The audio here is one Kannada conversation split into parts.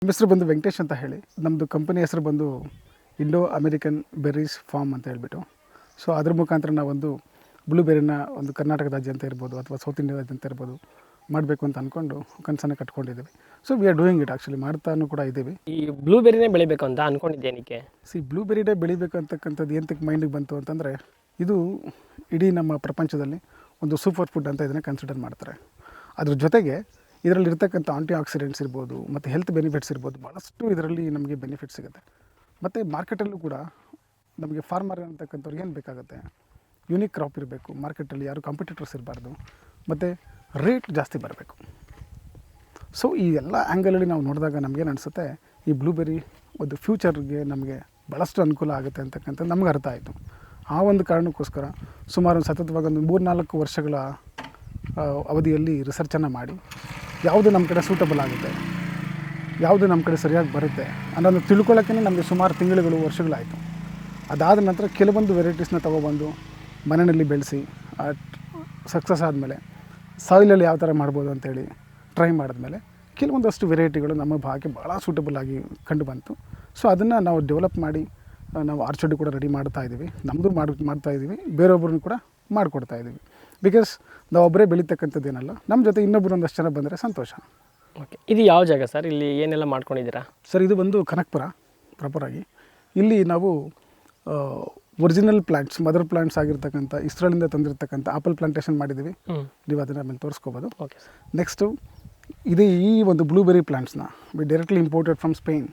ನಮ್ಮ ಹೆಸರು ಬಂದು ವೆಂಕಟೇಶ್ ಅಂತ ಹೇಳಿ. ನಮ್ಮದು ಕಂಪನಿ ಹೆಸರು ಬಂದು ಇಂಡೋ ಅಮೇರಿಕನ್ ಬೆರ್ರೀಸ್ ಫಾರ್ಮ್ ಅಂತ ಹೇಳ್ಬಿಟ್ಟು. ಸೊ ಅದ್ರ ಮುಖಾಂತರ ನಾವೊಂದು ಬ್ಲೂಬೆರಿನ ಒಂದು ಕರ್ನಾಟಕದಾದ್ಯಂತ ಇರ್ಬೋದು ಅಥವಾ ಸೌತ್ ಇಂಡಿಯಾದಾದ್ಯಂತ ಇರ್ಬೋದು ಮಾಡಬೇಕು ಅಂತ ಅಂದ್ಕೊಂಡು ಕನಸನ್ನು ಕಟ್ಕೊಂಡಿದ್ದೀವಿ. So we are doing it. Actually ಮಾಡ್ತಾನೂ ಕೂಡ ಇದ್ದೀವಿ. ಈ ಬ್ಲೂಬೆರಿನೇ ಬೆಳಿಬೇಕು ಅಂತ ಅಂದ್ಕೊಂಡಿದ್ದೇನಕ್ಕೆ? ಬ್ಲೂಬೆರಿನೇ ಬೆಳಿಬೇಕು ಅಂತಕ್ಕಂಥದ್ದು ಏನಕ್ಕೆ ಮೈಂಡಿಗೆ ಬಂತು ಅಂತಂದರೆ, ಇದು ಇಡೀ ನಮ್ಮ ಪ್ರಪಂಚದಲ್ಲಿ ಒಂದು ಸೂಪರ್ ಫುಡ್ ಅಂತ ಇದನ್ನು ಕನ್ಸಿಡರ್ ಮಾಡ್ತಾರೆ. ಅದ್ರ ಜೊತೆಗೆ ಇದರಲ್ಲಿ ಇರ್ತಕ್ಕಂಥ ಆಂಟಿ ಆಕ್ಸಿಡೆಂಟ್ಸ್ ಇರ್ಬೋದು ಮತ್ತು ಹೆಲ್ತ್ ಬೆನಿಫಿಟ್ಸ್ ಇರ್ಬೋದು, ಭಾಳಷ್ಟು ಇದರಲ್ಲಿ ನಮಗೆ ಬೆನಿಫಿಟ್ ಸಿಗುತ್ತೆ. ಮತ್ತು ಮಾರ್ಕೆಟಲ್ಲೂ ಕೂಡ ನಮಗೆ ಫಾರ್ಮರ್ ಅಂತಕ್ಕಂಥವ್ರಿಗೆ ಏನು ಬೇಕಾಗುತ್ತೆ, ಯೂನಿಕ್ ಕ್ರಾಪ್ ಇರಬೇಕು, ಮಾರ್ಕೆಟಲ್ಲಿ ಯಾರು ಕಾಂಪಿಟೇಟರ್ಸ್ ಇರಬಾರ್ದು, ಮತ್ತು ರೇಟ್ ಜಾಸ್ತಿ ಬರಬೇಕು. ಸೊ ಈ ಎಲ್ಲ ಆ್ಯಂಗಲಲ್ಲಿ ನಾವು ನೋಡಿದಾಗ ನಮಗೇನು ಅನಿಸುತ್ತೆ, ಈ ಬ್ಲೂಬೆರಿ ಒಂದು ಫ್ಯೂಚರ್ಗೆ ನಮಗೆ ಭಾಳಷ್ಟು ಅನುಕೂಲ ಆಗುತ್ತೆ ಅಂತಕ್ಕಂಥದ್ದು ನಮ್ಗೆ ಅರ್ಥ ಆಯಿತು. ಆ ಒಂದು ಕಾರಣಕ್ಕೋಸ್ಕರ ಸುಮಾರು ಸತತವಾಗಿ ಒಂದು 3-4 ವರ್ಷಗಳ ಅವಧಿಯಲ್ಲಿ ರಿಸರ್ಚನ್ನು ಮಾಡಿ ಯಾವುದು ನಮ್ಮ ಕಡೆ ಸೂಟಬಲ್ ಆಗುತ್ತೆ, ಯಾವುದು ನಮ್ಮ ಕಡೆ ಸರಿಯಾಗಿ ಬರುತ್ತೆ ಅನ್ನೋದು ತಿಳ್ಕೊಳ್ಳೋಕ್ಕೇ ನಮಗೆ ಸುಮಾರು ತಿಂಗಳುಗಳು, ವರ್ಷಗಳಾಯಿತು. ಅದಾದ ನಂತರ ಕೆಲವೊಂದು ವೆರೈಟೀಸ್ನ ತೊಗೊಬಂದು ಮನೆಯಲ್ಲಿ ಬೆಳೆಸಿ ಸಕ್ಸಸ್ ಆದಮೇಲೆ ಸಾಯಿಲಲ್ಲಿ ಯಾವ ಥರ ಮಾಡ್ಬೋದು ಅಂತೇಳಿ ಟ್ರೈ ಮಾಡಿದ್ಮೇಲೆ ಕೆಲವೊಂದಷ್ಟು ವೆರೈಟಿಗಳು ನಮ್ಮ ಭಾಗಕ್ಕೆ ಭಾಳ ಸೂಟಬಲ್ ಆಗಿ ಕಂಡು ಬಂತು. ಸೊ ಅದನ್ನು ನಾವು ಡೆವಲಪ್ ಮಾಡಿ ನಾವು ಆರ್ಚರ್ಡ್ ಕೂಡ ರೆಡಿ ಮಾಡ್ತಾಯಿದ್ದೀವಿ. ನಮ್ಮದು ಮಾಡ್ತಾಯಿದ್ದೀವಿ, ಬೇರೊಬ್ಬರನ್ನು ಕೂಡ ಮಾಡಿಕೊಡ್ತಾ ಇದ್ದೀವಿ. ಬಿಕಾಸ್ ನಾವು ಒಬ್ಬರೇ ಬೆಳೀತಕ್ಕಂಥದ್ದೇನಲ್ಲ, ನಮ್ಮ ಜೊತೆ ಇನ್ನೊಬ್ಬರು ಒಂದಷ್ಟು ಜನ ಬಂದರೆ ಸಂತೋಷ. ಓಕೆ, ಇದು ಯಾವ ಜಾಗ ಸರ್? ಇಲ್ಲಿ ಏನೆಲ್ಲ ಮಾಡ್ಕೊಂಡಿದ್ದೀರಾ ಸರ್? ಇದು ಬಂದು ಕನಕಪುರ ಪ್ರಾಪರಾಗಿ. ಇಲ್ಲಿ ನಾವು ಒರಿಜಿನಲ್ ಪ್ಲಾಂಟ್ಸ್, ಮದರ್ ಪ್ಲಾಂಟ್ಸ್ ಆಗಿರ್ತಕ್ಕಂಥ ಇಸ್ರೇಲಿಂದ ತಂದಿರತಕ್ಕಂಥ ಆಪಲ್ ಪ್ಲಾಂಟೇಷನ್ ಮಾಡಿದ್ದೀವಿ. ನೀವು ಅದನ್ನು ಆಮೇಲೆ ತೋರಿಸ್ಕೋಬೋದು. Okay sir. ನೆಕ್ಸ್ಟು ಇದು ಈ ಒಂದು ಬ್ಲೂಬೆರಿ ಪ್ಲಾಂಟ್ಸ್ನ we directly imported from Spain.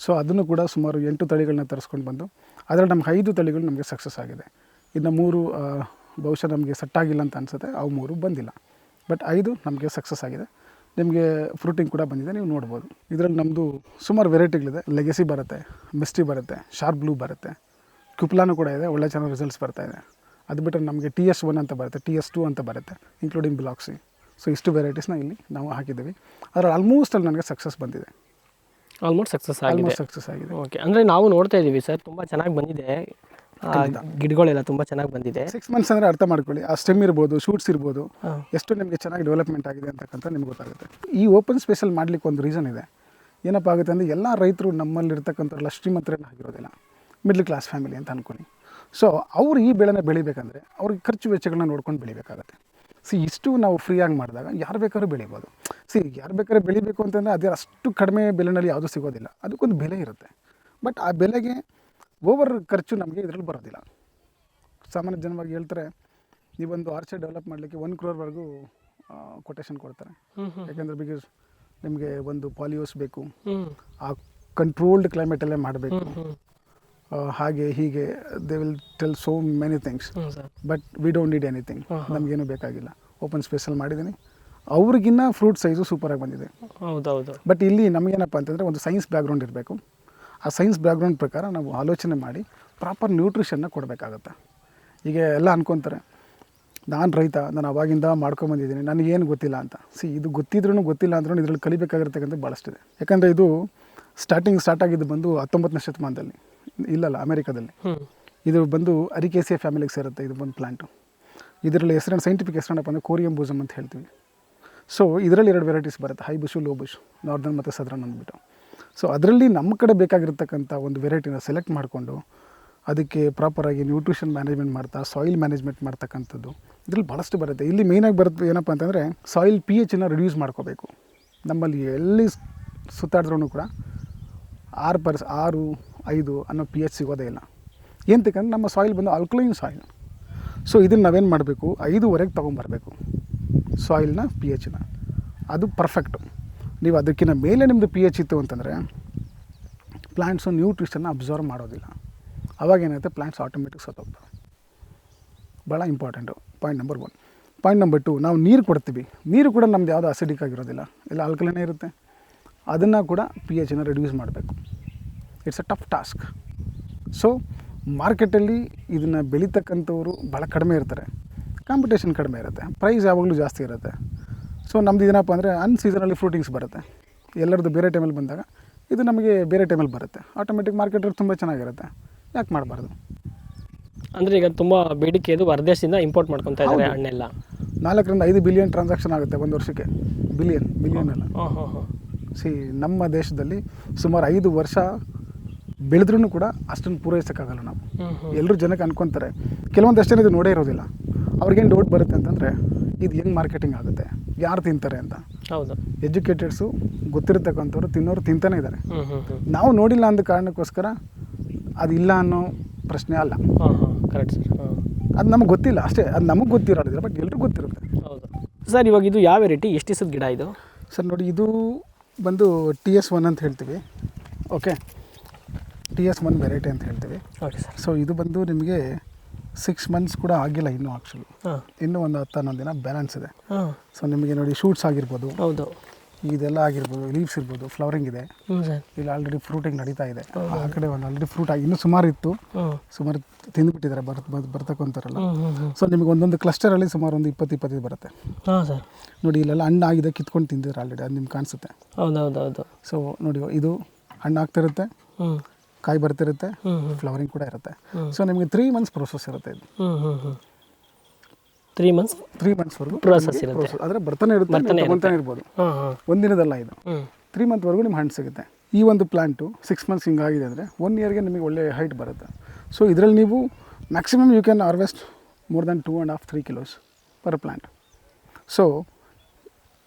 So ಅದನ್ನು ಕೂಡ ಸುಮಾರು 8 ತಳಿಗಳನ್ನ ತರಿಸ್ಕೊಂಡು ಬಂದು ಅದರಲ್ಲಿ ನಮ್ಗೆ 5 ತಳಿಗಳು ನಮಗೆ ಸಕ್ಸಸ್ ಆಗಿದೆ. ಇನ್ನು 3 ಬಹುಶಃ ನಮಗೆ ಸೆಟ್ ಆಗಿಲ್ಲ ಅಂತ ಅನಿಸುತ್ತೆ, ಅವು 3 ಬಂದಿಲ್ಲ. ಬಟ್ 5 ನಮಗೆ ಸಕ್ಸಸ್ ಆಗಿದೆ. ನಿಮಗೆ ಫ್ರೂಟಿಂಗ್ ಕೂಡ ಬಂದಿದೆ, ನೀವು ನೋಡ್ಬೋದು. ಇದರಲ್ಲಿ ನಮ್ಮದು ಸುಮಾರು ವೆರೈಟಿಗಳಿದೆ. ಲೆಗೆಸಿ ಬರುತ್ತೆ, ಮಿಸ್ಟಿ ಬರುತ್ತೆ, ಶಾರ್ಪ್ ಬ್ಲೂ ಬರುತ್ತೆ, ಕ್ಯುಪ್ಲಾನು ಕೂಡ ಇದೆ, ಒಳ್ಳೆ ಚೆನ್ನಾಗಿ ರಿಸಲ್ಟ್ಸ್ ಬರ್ತಾಯಿದೆ. ಅದು ಬಿಟ್ಟರೆ ನಮಗೆ TS1 ಅಂತ ಬರುತ್ತೆ, TS2 ಅಂತ ಬರುತ್ತೆ, ಇನ್ಕ್ಲೂಡಿಂಗ್ ಬ್ಲಾಕ್ಸಿ. ಸೊ ಇಷ್ಟು ವೆರೈಟೀಸ್ನ ಇಲ್ಲಿ ನಾವು ಹಾಕಿದ್ದೀವಿ. ಅದರಲ್ಲಿ ಆಲ್ಮೋಸ್ಟ್ ಅಲ್ಲಿ ನನಗೆ ಸಕ್ಸಸ್ ಬಂದಿದೆ. ಆಲ್ಮೋಸ್ಟ್ ಸಕ್ಸಸ್ ಆಗಿದೆ. ಓಕೆ, ಅಂದರೆ ನಾವು ನೋಡ್ತಾ ಇದ್ದೀವಿ ಸರ್, ತುಂಬ ಚೆನ್ನಾಗಿ ಬಂದಿದೆ, ಗಿಡಗಳೆಲ್ಲ ತುಂಬ ಚೆನ್ನಾಗಿ ಬಂದಿದೆ. 6 ಮಂತ್ಸ್ ಅಂದರೆ ಅರ್ಥ ಮಾಡ್ಕೊಳ್ಳಿ, ಆ ಸ್ಟೆಮ್ ಇರ್ಬೋದು, ಶೂಟ್ಸ್ ಇರ್ಬೋದು, ಎಷ್ಟು ನಿಮಗೆ ಚೆನ್ನಾಗಿ ಡೆವಲಪ್ಮೆಂಟ್ ಆಗಿದೆ ಅಂತಕ್ಕಂಥ ನಿಮ್ಗೆ ಗೊತ್ತಾಗುತ್ತೆ. ಈ ಓಪನ್ ಸ್ಪೇಸಲ್ಲಿ ಮಾಡಲಿಕ್ಕೆ ಒಂದು ರೀಸನ್ ಇದೆ. ಏನಪ್ಪ ಆಗುತ್ತೆ ಅಂದರೆ, ಎಲ್ಲ ರೈತರು ನಮ್ಮಲ್ಲಿರ್ತಕ್ಕಂಥವ್ರೆಲ್ಲ ಶ್ರೀಮಂತರೇನು ಆಗಿರೋದಿಲ್ಲ, ಮಿಡ್ಲ್ ಕ್ಲಾಸ್ ಫ್ಯಾಮಿಲಿ ಅಂತ ಅಂದ್ಕೊಳ್ಳಿ. ಸೊ ಅವರು ಈ ಬೆಳೆನ ಬೆಳಿಬೇಕಂದ್ರೆ ಅವ್ರಿಗೆ ಖರ್ಚು ವೆಚ್ಚಗಳನ್ನ ನೋಡ್ಕೊಂಡು ಬೆಳಿಬೇಕಾಗತ್ತೆ. ಇಷ್ಟು ನಾವು ಫ್ರೀಯಾಗಿ ಮಾಡಿದಾಗ ಯಾರು ಬೇಕಾದ್ರೂ ಬೆಳಿಬೋದು. ಯಾರು ಬೇಕಾದ್ರೂ ಬೆಳಿಬೇಕು ಅಂತಂದರೆ ಅದೇ ಅಷ್ಟು ಕಡಿಮೆ ಬೆಲೆನಲ್ಲಿ ಯಾವುದೂ ಸಿಗೋದಿಲ್ಲ, ಅದಕ್ಕೊಂದು ಬೆಲೆ ಇರುತ್ತೆ. ಬಟ್ ಆ ಬೆಲೆಗೆ ಓವರ್ ಖರ್ಚು ನಮಗೆ ಇದರಲ್ಲಿ ಬರೋದಿಲ್ಲ. ಸಾಮಾನ್ಯ ಜನವಾಗಿ ಹೇಳ್ತಾರೆ, ನೀವೊಂದು ಆರ್ಚರ್ಡ್ ಡೆವಲಪ್ ಮಾಡಲಿಕ್ಕೆ 1 crore ಕೊಟೇಶನ್ ಕೊಡ್ತಾರೆ. ಯಾಕೆಂದರೆ ಬಿಕಾಸ್ ನಿಮಗೆ ಒಂದು ಪಾಲಿಯೋಸ್ ಬೇಕು, ಆ ಕಂಟ್ರೋಲ್ಡ್ ಕ್ಲೈಮೇಟಲ್ಲೇ ಮಾಡಬೇಕು, ಹಾಗೆ ಹೀಗೆ they will tell so many things. But we don't need anything, ನಮಗೇನು ಬೇಕಾಗಿಲ್ಲ. ಓಪನ್ ಸ್ಪೇಸಲ್ಲಿ ಮಾಡಿದ್ದೀನಿ, ಅವ್ರಿಗಿನ್ನ ಫ್ರೂಟ್ ಸೈಜು ಸೂಪರಾಗಿ ಬಂದಿದೆ. ಹೌದೌದು. ಬಟ್ ಇಲ್ಲಿ ನಮಗೇನಪ್ಪ ಅಂತಂದರೆ ಒಂದು ಸೈನ್ಸ್ ಬ್ಯಾಕ್ಗ್ರೌಂಡ್ ಇರಬೇಕು. ಆ ಸೈನ್ಸ್ ಬ್ಯಾಕ್ಗ್ರೌಂಡ್ ಪ್ರಕಾರ ನಾವು ಆಲೋಚನೆ ಮಾಡಿ ಪ್ರಾಪರ್ ನ್ಯೂಟ್ರಿಷನ್ನ ಕೊಡಬೇಕಾಗತ್ತೆ. ಈಗ ಎಲ್ಲ ಅನ್ಕೊತಾರೆ, ನಾನು ರೈತ, ನಾನು ಅವಾಗಿಂದ ಮಾಡ್ಕೊಂಬಂದಿದ್ದೀನಿ, ನನಗೇನು ಗೊತ್ತಿಲ್ಲ ಅಂತ. ಇದು ಗೊತ್ತಿದ್ರೂ ಗೊತ್ತಿಲ್ಲ ಅಂದ್ರೂ ಇದರಲ್ಲಿ ಕಲಿಬೇಕಾಗಿರ್ತಕ್ಕಂಥ ಭಾಳಷ್ಟಿದೆ. ಯಾಕಂದರೆ ಇದು ಸ್ಟಾರ್ಟ್ ಆಗಿದ್ದು ಬಂದು 19ನೇ ಶತಮಾನದಲ್ಲಿ, ಇಲ್ಲಲ್ಲ ಅಮೇರಿಕಾದಲ್ಲಿ. ಇದು ಬಂದು ಅರಿಕೇಸಿಯ ಫ್ಯಾಮಿಲಿಗೆ ಸೇರುತ್ತೆ. ಇದು ಒಂದು ಪ್ಲಾಂಟು. ಇದರಲ್ಲಿ ಸೈಂಟಿಫಿಕ್ ಹೆಸರೇನಪ್ಪ ಅಂದರೆ ಕೋರಿಯಂ ಬೂಸಮ್ ಅಂತ ಹೇಳ್ತೀವಿ. ಸೊ ಇದರಲ್ಲಿ 2 ವೆರೈಟೀಸ್ ಬರುತ್ತೆ, ಹೈ ಬುಷು, ಲೋ ಬುಷ್, ನಾರ್ದರ್ನ್ ಮತ್ತು ಸದರ್ನ್ ಅಂದ್ಬಿಟ್ಟು. ಸೊ ಅದರಲ್ಲಿ ನಮ್ಮ ಕಡೆ ಬೇಕಾಗಿರ್ತಕ್ಕಂಥ ಒಂದು ವೆರೈಟಿನ ಸೆಲೆಕ್ಟ್ ಮಾಡಿಕೊಂಡು ಅದಕ್ಕೆ ಪ್ರಾಪರಾಗಿ ನ್ಯೂಟ್ರಿಷನ್ ಮ್ಯಾನೇಜ್ಮೆಂಟ್ ಮಾಡ್ತಾ, ಸಾಯಿಲ್ ಮ್ಯಾನೇಜ್ಮೆಂಟ್ ಮಾಡ್ತಕ್ಕಂಥದ್ದು ಇದರಲ್ಲಿ ಭಾಳಷ್ಟು ಬರುತ್ತೆ. ಇಲ್ಲಿ ಮೇಯ್ನಾಗಿ ಬರುತ್ತೆ ಏನಪ್ಪ ಅಂತಂದರೆ, ಸಾಯಿಲ್ pH ರಿಡ್ಯೂಸ್ ಮಾಡ್ಕೋಬೇಕು. ನಮ್ಮಲ್ಲಿ ಎಲ್ಲಿ ಸುತ್ತಾಡಿದ್ರೂ ಕೂಡ 6.5 ಅನ್ನೋ pH ಸಿಗೋದೇ ಇಲ್ಲ. ಏನಂತಕ್ಕಂದ್ರೆ ನಮ್ಮ ಸಾಯಿಲ್ ಬಂದು ಆಲ್ಕಲೈನ್ ಸಾಯಿಲ್. ಸೊ ಇದನ್ನು ನಾವೇನು ಮಾಡಬೇಕು, 5ವರೆಗೆ ತೊಗೊಂಬರ್ಬೇಕು ಸಾಯಿಲ್ನ pHನ. ಅದು ಪರ್ಫೆಕ್ಟು. ನೀವು ಅದಕ್ಕಿಂತ ಮೇಲೆ ನಿಮ್ಮದು pH ಇತ್ತು ಅಂತಂದರೆ ಪ್ಲ್ಯಾಂಟ್ಸು ನ್ಯೂಟ್ರಿಷನ್ನ ಅಬ್ಸರ್ವ್ ಮಾಡೋದಿಲ್ಲ. ಅವಾಗೇನಾಗುತ್ತೆ, ಪ್ಲ್ಯಾಂಟ್ಸ್ ಆಟೋಮೆಟಿಕ್ ಸತ್ತೋಗ್ತವೆ. ಭಾಳ important. Point number 1. Point number 2, ನಾವು ನೀರು ಕೊಡ್ತೀವಿ. ನೀರು ಕೂಡ ನಮ್ದು ಯಾವುದೋ ಅಸಿಡಿಕ್ ಆಗಿರೋದಿಲ್ಲ, ಇಲ್ಲ ಆಲ್ಕಲೈನೇ ಇರುತ್ತೆ. ಅದನ್ನು ಕೂಡ pHನ ರಿಡ್ಯೂಸ್ ಮಾಡಬೇಕು. It's a tough task. So ಮಾರ್ಕೆಟಲ್ಲಿ ಇದನ್ನು ಬೆಳೀತಕ್ಕಂಥವ್ರು ಭಾಳ ಕಡಿಮೆ ಇರ್ತಾರೆ, ಕಾಂಪಿಟೇಷನ್ ಕಡಿಮೆ ಇರುತ್ತೆ, ಪ್ರೈಸ್ ಯಾವಾಗಲೂ ಜಾಸ್ತಿ ಇರುತ್ತೆ. ಸೊ ನಮ್ದು ಏನಪ್ಪ ಅಂದರೆ ಅನ್ಸೀಸನಲ್ಲಿ ಫ್ರೂಟಿಂಗ್ಸ್ ಬರುತ್ತೆ. ಎಲ್ಲರದ್ದು ಬೇರೆ ಟೈಮಲ್ಲಿ ಬಂದಾಗ ಇದು ನಮಗೆ ಬೇರೆ ಟೈಮಲ್ಲಿ ಬರುತ್ತೆ. ಆಟೋಮೆಟಿಕ್ ಮಾರ್ಕೆಟಲ್ಲಿ ತುಂಬ ಚೆನ್ನಾಗಿರುತ್ತೆ, ಯಾಕೆ ಮಾಡಬಾರ್ದು? ಅಂದರೆ ಈಗ ತುಂಬ ಬೇಡಿಕೆ ಇದು ಹೊರದೇಶದಿಂದ ಇಂಪೋರ್ಟ್ ಮಾಡ್ಕೊತಾ ಇದ್ದಾರೆ ಹಣ್ಣೆಲ್ಲ. 4 ರಿಂದ 5 ಬಿಲಿಯನ್ ಟ್ರಾನ್ಸಾಕ್ಷನ್ ಆಗುತ್ತೆ ಒಂದು ವರ್ಷಕ್ಕೆ. ಬಿಲಿಯನ್ ಅಲ್ಲ. ಸಿ ನಮ್ಮ ದೇಶದಲ್ಲಿ ಸುಮಾರು 5 ವರ್ಷ ಬೆಳೆದ್ರೂ ಕೂಡ ಅಷ್ಟನ್ನು ಪೂರೈಸೋಕ್ಕಾಗಲ್ಲ ನಾವು. ಎಲ್ಲರೂ ಜನಕ್ಕೆ ಅನ್ಕೊತಾರೆ, ಕೆಲವೊಂದಷ್ಟು ಜನ ಇದು ನೋಡೇ ಇರೋದಿಲ್ಲ. ಅವ್ರಿಗೇನು ಡೌಟ್ ಬರುತ್ತೆ ಅಂತಂದರೆ ಇದು ಹೆಂಗೆ ಮಾರ್ಕೆಟಿಂಗ್ ಆಗುತ್ತೆ, ಯಾರು ತಿಂತಾರೆ ಅಂತ. ಹೌದು. ಎಜುಕೇಟೆಡ್ಸು ಗೊತ್ತಿರತಕ್ಕಂಥವ್ರು ತಿನ್ನೋರು ತಿಂತಾನೆ ಇದ್ದಾರೆ. ನಾವು ನೋಡಿಲ್ಲ ಅಂದ ಕಾರಣಕ್ಕೋಸ್ಕರ ಅದು ಇಲ್ಲ ಅನ್ನೋ ಪ್ರಶ್ನೆ ಅಲ್ಲ. Correct sir. ಅದು ನಮಗೆ ಗೊತ್ತಿಲ್ಲ ಅಷ್ಟೇ, ಅದು ನಮಗೆ ಗೊತ್ತಿರೋದಿಲ್ಲ, ಬಟ್ ಎಲ್ರಿಗೂ ಗೊತ್ತಿರುತ್ತೆ. ಹೌದು ಸರ್. ಇವಾಗ ಇದು ಯಾವ ವೆರೈಟಿ, ಎಷ್ಟು ದಿವಸದ ಗಿಡ ಇದು? ಸರ್ ನೋಡಿ, ಇದು ಬಂದು TS1 ಅಂತ ಹೇಳ್ತೀವಿ. ಓಕೆ, TS1 ವೆರೈಟಿ ಅಂತ ಹೇಳ್ತೀವಿ. Okay sir. ಸೊ ಇದು ಬಂದು ನಿಮಗೆ 6 ಮಂತ್ಸ್ ಕೂಡ ಆಗಿಲ್ಲ ಇನ್ನೂ. ಆ್ಯಕ್ಚುಲಿ ಇನ್ನೂ ಒಂದು 10-11 ದಿನ ಬ್ಯಾಲೆನ್ಸ್ ಇದೆ. ಸೊ ನಿಮಗೆ ನೋಡಿ ಶೂಟ್ಸ್ ಆಗಿರ್ಬೋದು, ಹೌದು, ಇದೆಲ್ಲ ಆಗಿರ್ಬೋದು, ಲೀವ್ಸ್ ಇರ್ಬೋದು, ಫ್ಲವರಿಂಗ್ ಇದೆ. ಸರ್. ಇಲ್ಲಿ ಆಲ್ರೆಡಿ ಫ್ರೂಟಿಂಗ್ ನಡೀತಾ ಇದೆ. ಆ ಕಡೆ ಒಂದು ಆಲ್ರೆಡಿ ಫ್ರೂಟ್ ಆಗಿ ಇನ್ನೂ ಸುಮಾರು ಇತ್ತು, ಸುಮಾರು ತಿಂದುಬಿಟ್ಟಿದ್ದಾರೆ ಬರ್ತಕ್ಕಂಥರಲ್ಲ. ಸೊ ನಿಮಗೆ ಒಂದೊಂದು ಕ್ಲಸ್ಟರಲ್ಲಿ ಸುಮಾರು ಒಂದು 20-25 ಬರುತ್ತೆ. ಹಾಂ ಸರ್. ನೋಡಿ ಇಲ್ಲೆಲ್ಲ ಹಣ್ಣು ಆಗಿದೆ, ಕಿತ್ಕೊಂಡು ತಿಂದಿದ್ದಾರೆ ಆಲ್ರೆಡಿ, ಅದು ನಿಮ್ಗೆ ಕಾಣಿಸುತ್ತೆ. ಹೌದು. ಸೊ ನೋಡಿ, ಇದು ಹಣ್ಣು ಆಗ್ತಿರುತ್ತೆ, ಕಾಯಿ ಬರ್ತಿರುತ್ತೆ, ಫ್ಲವರಿಂಗ್ ಕೂಡ ಇರುತ್ತೆ. ಸೊ ನಿಮಗೆ 3 ಮಂತ್ಸ್ ಪ್ರೋಸೆಸ್ ಇರುತ್ತೆ ಇದು. 3 ಮಂತ್ಸ್ವರೆಗೂ ಪ್ರೋಸೆಸ್ ಇರುತ್ತೆ. ಆದರೆ ಬರ್ತಾನೆ ಇರುತ್ತೆ, ತಗೊಳ್ತಾನೆ ಇರ್ಬೋದು. ಒಂದಿನದಲ್ಲ ಇದು, 3 ಮಂತ್ವರೆಗೂ ನಿಮ್ಗೆ ಹಣ್ಣು ಸಿಗುತ್ತೆ. ಈ ಒಂದು ಪ್ಲಾಂಟು 6 ಮಂತ್ಸ್ ಹಿಂಗಾಗಿದೆ ಅಂದರೆ 1 ಇಯರ್ಗೆ ನಿಮಗೆ ಒಳ್ಳೆ ಹೈಟ್ ಬರುತ್ತೆ. ಸೊ ಇದರಲ್ಲಿ ನೀವು maximum you can harvest more than 2.5-3 kilos per plant. So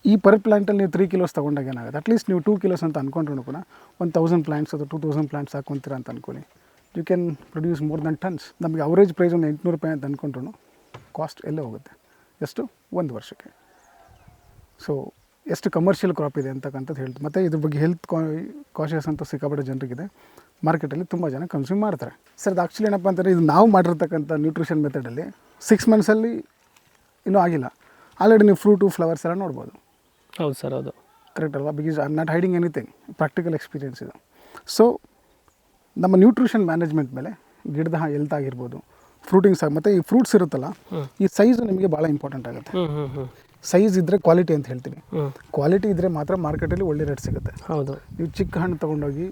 ಈ ಪರ್ ಪ್ಲ್ಯಾಂಟಲ್ಲಿ ನೀವು 3 kilos ತೊಗೊಂಡಾಗ ಏನಾಗುತ್ತೆ, ಅಟ್ಲೀಸ್ಟ್ ನೀವು 2 kilos ಅಂತ ಅಂದ್ಕೊಂಡ್ರೂ ಕೂಡ 1000 ಪ್ಲ್ಯಾಂಟ್ಸ್ ಅಥವಾ 2000 ಪ್ಲ್ಯಾಂಟ್ಸ್ ಹಾಕೊಂತೀರ ಅಂತ ಅಂದ್ಕೊಳ್ಳಿ, you can produce more than tons. ನಮಗೆ ಅವರೇಜ್ ಪ್ರೈಸ್ ಒಂದು 800 ರೂಪಾಯಿ ಅಂತ ಅಂದ್ಕೊಂಡ್ರು ಕಾಸ್ಟ್ ಎಲ್ಲೇ ಹೋಗುತ್ತೆ. ಎಷ್ಟು? 1 ವರ್ಷಕ್ಕೆ. ಸೊ ಎಷ್ಟು ಕಮರ್ಷಿಯಲ್ ಕ್ರಾಪ್ ಇದೆ ಅಂತಕ್ಕಂಥದ್ದು ಹೇಳ್ತು. ಮತ್ತು ಇದ್ರ ಬಗ್ಗೆ ಹೆಲ್ತ್ ಕಾನ್ಷಿಯಸ್ ಅಂತ ಸಿಕ್ಕಾಪಟ್ಟೆ ಜನರಿಗಿದೆ, ಮಾರ್ಕೆಟಲ್ಲಿ ತುಂಬ ಜನ ಕನ್ಸ್ಯೂಮ್ ಮಾಡ್ತಾರೆ. ಸರ್ ಅದು ಆ್ಯಕ್ಚುಲಿ ಏನಪ್ಪ ಅಂತಂದರೆ, ಇದು ನಾವು ಮಾಡಿರ್ತಕ್ಕಂಥ ನ್ಯೂಟ್ರಿಷನ್ ಮೆಥಡಲ್ಲಿ 6 ಮಂತ್ಸಲ್ಲಿ ಇನ್ನೂ ಆಗಿಲ್ಲ, ಆಲ್ರೆಡಿ ನೀವು ಫ್ರೂಟು ಫ್ಲವರ್ಸ್ ಎಲ್ಲ ನೋಡ್ಬೋದು. ಹೌದು ಸರ್, ಹೌದು. ಕರೆಕ್ಟ್ ಅಲ್ವಾ? Because I am not hiding anything, practical experience ಇದು. ಸೊ ನಮ್ಮ ನ್ಯೂಟ್ರಿಷನ್ ಮ್ಯಾನೇಜ್ಮೆಂಟ್ ಮೇಲೆ ಗಿಡದ ಹೆಲ್ತ್ ಆಗಿರ್ಬೋದು, ಫ್ರೂಟಿಂಗ್ಸ್ ಮತ್ತು ಈ ಫ್ರೂಟ್ಸ್ ಇರುತ್ತಲ್ಲ, ಈ ಸೈಜು ನಿಮಗೆ ಭಾಳ ಇಂಪಾರ್ಟೆಂಟ್ ಆಗುತ್ತೆ. ಸೈಜ್ ಇದ್ದರೆ ಕ್ವಾಲಿಟಿ ಅಂತ ಹೇಳ್ತೀವಿ. ಕ್ವಾಲಿಟಿ ಇದ್ದರೆ ಮಾತ್ರ ಮಾರ್ಕೆಟಲ್ಲಿ ಒಳ್ಳೆ ರೇಟ್ ಸಿಗುತ್ತೆ. ಹೌದು. ನೀವು ಚಿಕ್ಕ ಹಣ್ಣು ತೊಗೊಂಡೋಗಿ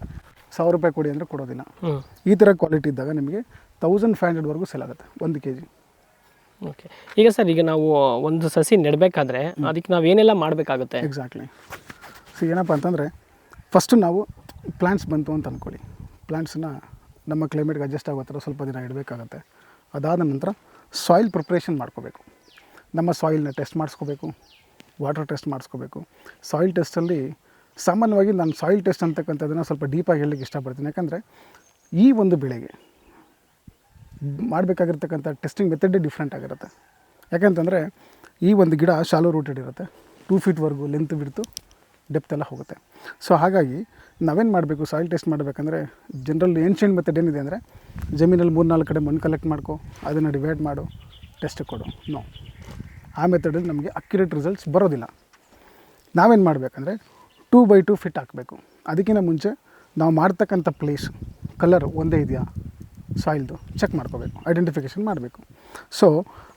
1000 ರೂಪಾಯಿ ಕೊಡಿ ಅಂದರೆ ಕೊಡೋದಿಲ್ಲ. ಈ ಥರ ಕ್ವಾಲಿಟಿ ಇದ್ದಾಗ ನಿಮಗೆ 1500ವರೆಗೂ ಸೇಲ್ ಆಗುತ್ತೆ 1 kg. ಓಕೆ. ಈಗ ಸರ್, ಈಗ ನಾವು ಒಂದು ಸಸಿ ನೆಡಬೇಕಾದ್ರೆ ಅದಕ್ಕೆ ನಾವು ಏನೆಲ್ಲ ಮಾಡಬೇಕಾಗುತ್ತೆ? ಎಕ್ಸಾಕ್ಟ್ಲಿ. ಸೊ ಏನಪ್ಪ ಅಂತಂದರೆ, ಫಸ್ಟು ನಾವು ಪ್ಲ್ಯಾಂಟ್ಸ್ ಬಂತು ಅಂತ ಅಂದ್ಕೊಳ್ಳಿ, ಪ್ಲ್ಯಾಂಟ್ಸನ್ನ ನಮ್ಮ ಕ್ಲೈಮೇಟ್ಗೆ ಅಡ್ಜಸ್ಟ್ ಆಗೋ ಥರ ಸ್ವಲ್ಪ ದಿನ ಇಡಬೇಕಾಗತ್ತೆ. ಅದಾದ ನಂತರ ಸಾಯಿಲ್ ಪ್ರಿಪ್ರೇಷನ್ ಮಾಡ್ಕೋಬೇಕು. ನಮ್ಮ ಸಾಯಿಲ್ನ ಟೆಸ್ಟ್ ಮಾಡಿಸ್ಕೋಬೇಕು, ವಾಟರ್ ಟೆಸ್ಟ್ ಮಾಡಿಸ್ಕೋಬೇಕು. ಸಾಯಿಲ್ ಟೆಸ್ಟಲ್ಲಿ ಸಾಮಾನ್ಯವಾಗಿ ನಾನು ಸಾಯಿಲ್ ಟೆಸ್ಟ್ ಅಂತಕ್ಕಂಥದ್ದನ್ನು ಸ್ವಲ್ಪ ಡೀಪಾಗಿ ಹೇಳಲಿಕ್ಕೆ ಇಷ್ಟಪಡ್ತೀನಿ. ಯಾಕಂದರೆ ಈ ಒಂದು ಬೆಳೆಗೆ ಮಾಡಬೇಕಾಗಿರ್ತಕ್ಕಂಥ ಟೆಸ್ಟಿಂಗ್ ಮೆಥಡೇ ಡಿಫ್ರೆಂಟ್ ಆಗಿರುತ್ತೆ. ಯಾಕಂತಂದರೆ ಈ ಒಂದು ಗಿಡ ಶಾಲೋ ರೂಟೆಡ್ ಇರುತ್ತೆ, 2 ಫೀಟ್ವರೆಗೂ ಲೆಂತ್ ಬಿಡ್ತು, ಡೆಪ್ತ್ ಎಲ್ಲ ಹೋಗುತ್ತೆ. ಸೊ ಹಾಗಾಗಿ ನಾವೇನು ಮಾಡಬೇಕು, ಸಾಯಿಲ್ ಟೆಸ್ಟ್ ಮಾಡಬೇಕಂದ್ರೆ ಜನರಲ್ ಏನ್ಷಿಯಂಟ್ ಮೆಥಡ್ ಏನಿದೆ ಅಂದರೆ, ಜಮೀನಲ್ಲಿ 3-4 ಕಡೆ ಮಣ್ಣು ಕಲೆಕ್ಟ್ ಮಾಡ್ಕೊ, ಅದನ್ನು ಡಿವೈಡ್ ಮಾಡು, ಟೆಸ್ಟ್ ಕೊಡು. ನೋ, ಆ ಮೆಥಡಲ್ಲಿ ನಮಗೆ ಅಕ್ಯುರೇಟ್ ರಿಸಲ್ಟ್ಸ್ ಬರೋದಿಲ್ಲ. ನಾವೇನು ಮಾಡಬೇಕಂದ್ರೆ 2x2 ಫಿಟ್ ಹಾಕಬೇಕು. ಅದಕ್ಕಿಂತ ಮುಂಚೆ ನಾವು ಮಾಡ್ತಕ್ಕಂಥ ಪ್ಲೇಸ್ ಕಲರ್ ಒಂದೇ ಇದೆಯಾ ಸಾಯಿಲ್ದು ಚೆಕ್ ಮಾಡ್ಕೋಬೇಕು, ಐಡೆಂಟಿಫಿಕೇಷನ್ ಮಾಡಬೇಕು. ಸೊ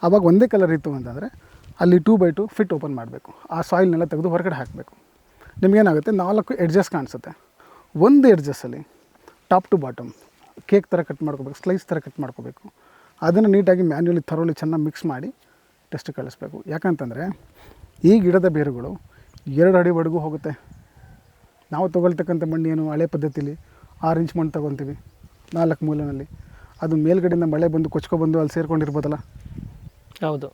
ಆವಾಗ ಒಂದೇ ಕಲರ್ ಇತ್ತು ಅಂತಂದರೆ ಅಲ್ಲಿ 2x2 ಫಿಟ್ ಓಪನ್ ಮಾಡಬೇಕು. ಆ ಸಾಯಿಲ್ನೆಲ್ಲ ತೆಗೆದು ಹೊರಗಡೆ ಹಾಕಬೇಕು. ನಿಮಗೇನಾಗುತ್ತೆ, 4 ಎಡ್ಜಸ್ ಕಾಣಿಸುತ್ತೆ. ಒಂದು ಎಡ್ಜಸ್ಸಲ್ಲಿ ಟಾಪ್ ಟು ಬಾಟಮ್ ಕೇಕ್ ಥರ ಕಟ್ ಮಾಡ್ಕೋಬೇಕು, ಸ್ಲೈಸ್ ಥರ ಕಟ್ ಮಾಡ್ಕೋಬೇಕು. ಅದನ್ನು ನೀಟಾಗಿ ಮ್ಯಾನ್ಯುವಲಿ ಥರೋಲಿ ಚೆನ್ನಾಗಿ ಮಿಕ್ಸ್ ಮಾಡಿ ಟೆಸ್ಟ್ ಕಳಿಸ್ಬೇಕು. ಯಾಕಂತಂದರೆ ಈ ಗಿಡದ ಬೇರುಗಳು 2 ಅಡಿವರೆಗೂ ಹೋಗುತ್ತೆ. ನಾವು ತೊಗೊಳ್ತಕ್ಕಂಥ ಮಣ್ಣು ಏನು, ಹಳೆ ಪದ್ಧತಿಲಿ 6 ಇಂಚ್ ಮಣ್ಣು ತೊಗೊತೀವಿ 4 ಮೂಲೆಯಲ್ಲಿ, ಅದು ಮೇಲ್ಗಡೆಯಿಂದ ಮಳೆ ಬಂದು ಕೊಚ್ಕೊಬಂದು ಅಲ್ಲಿ ಸೇರ್ಕೊಂಡಿರ್ಬೋದಲ್ಲ. ಹೌದು.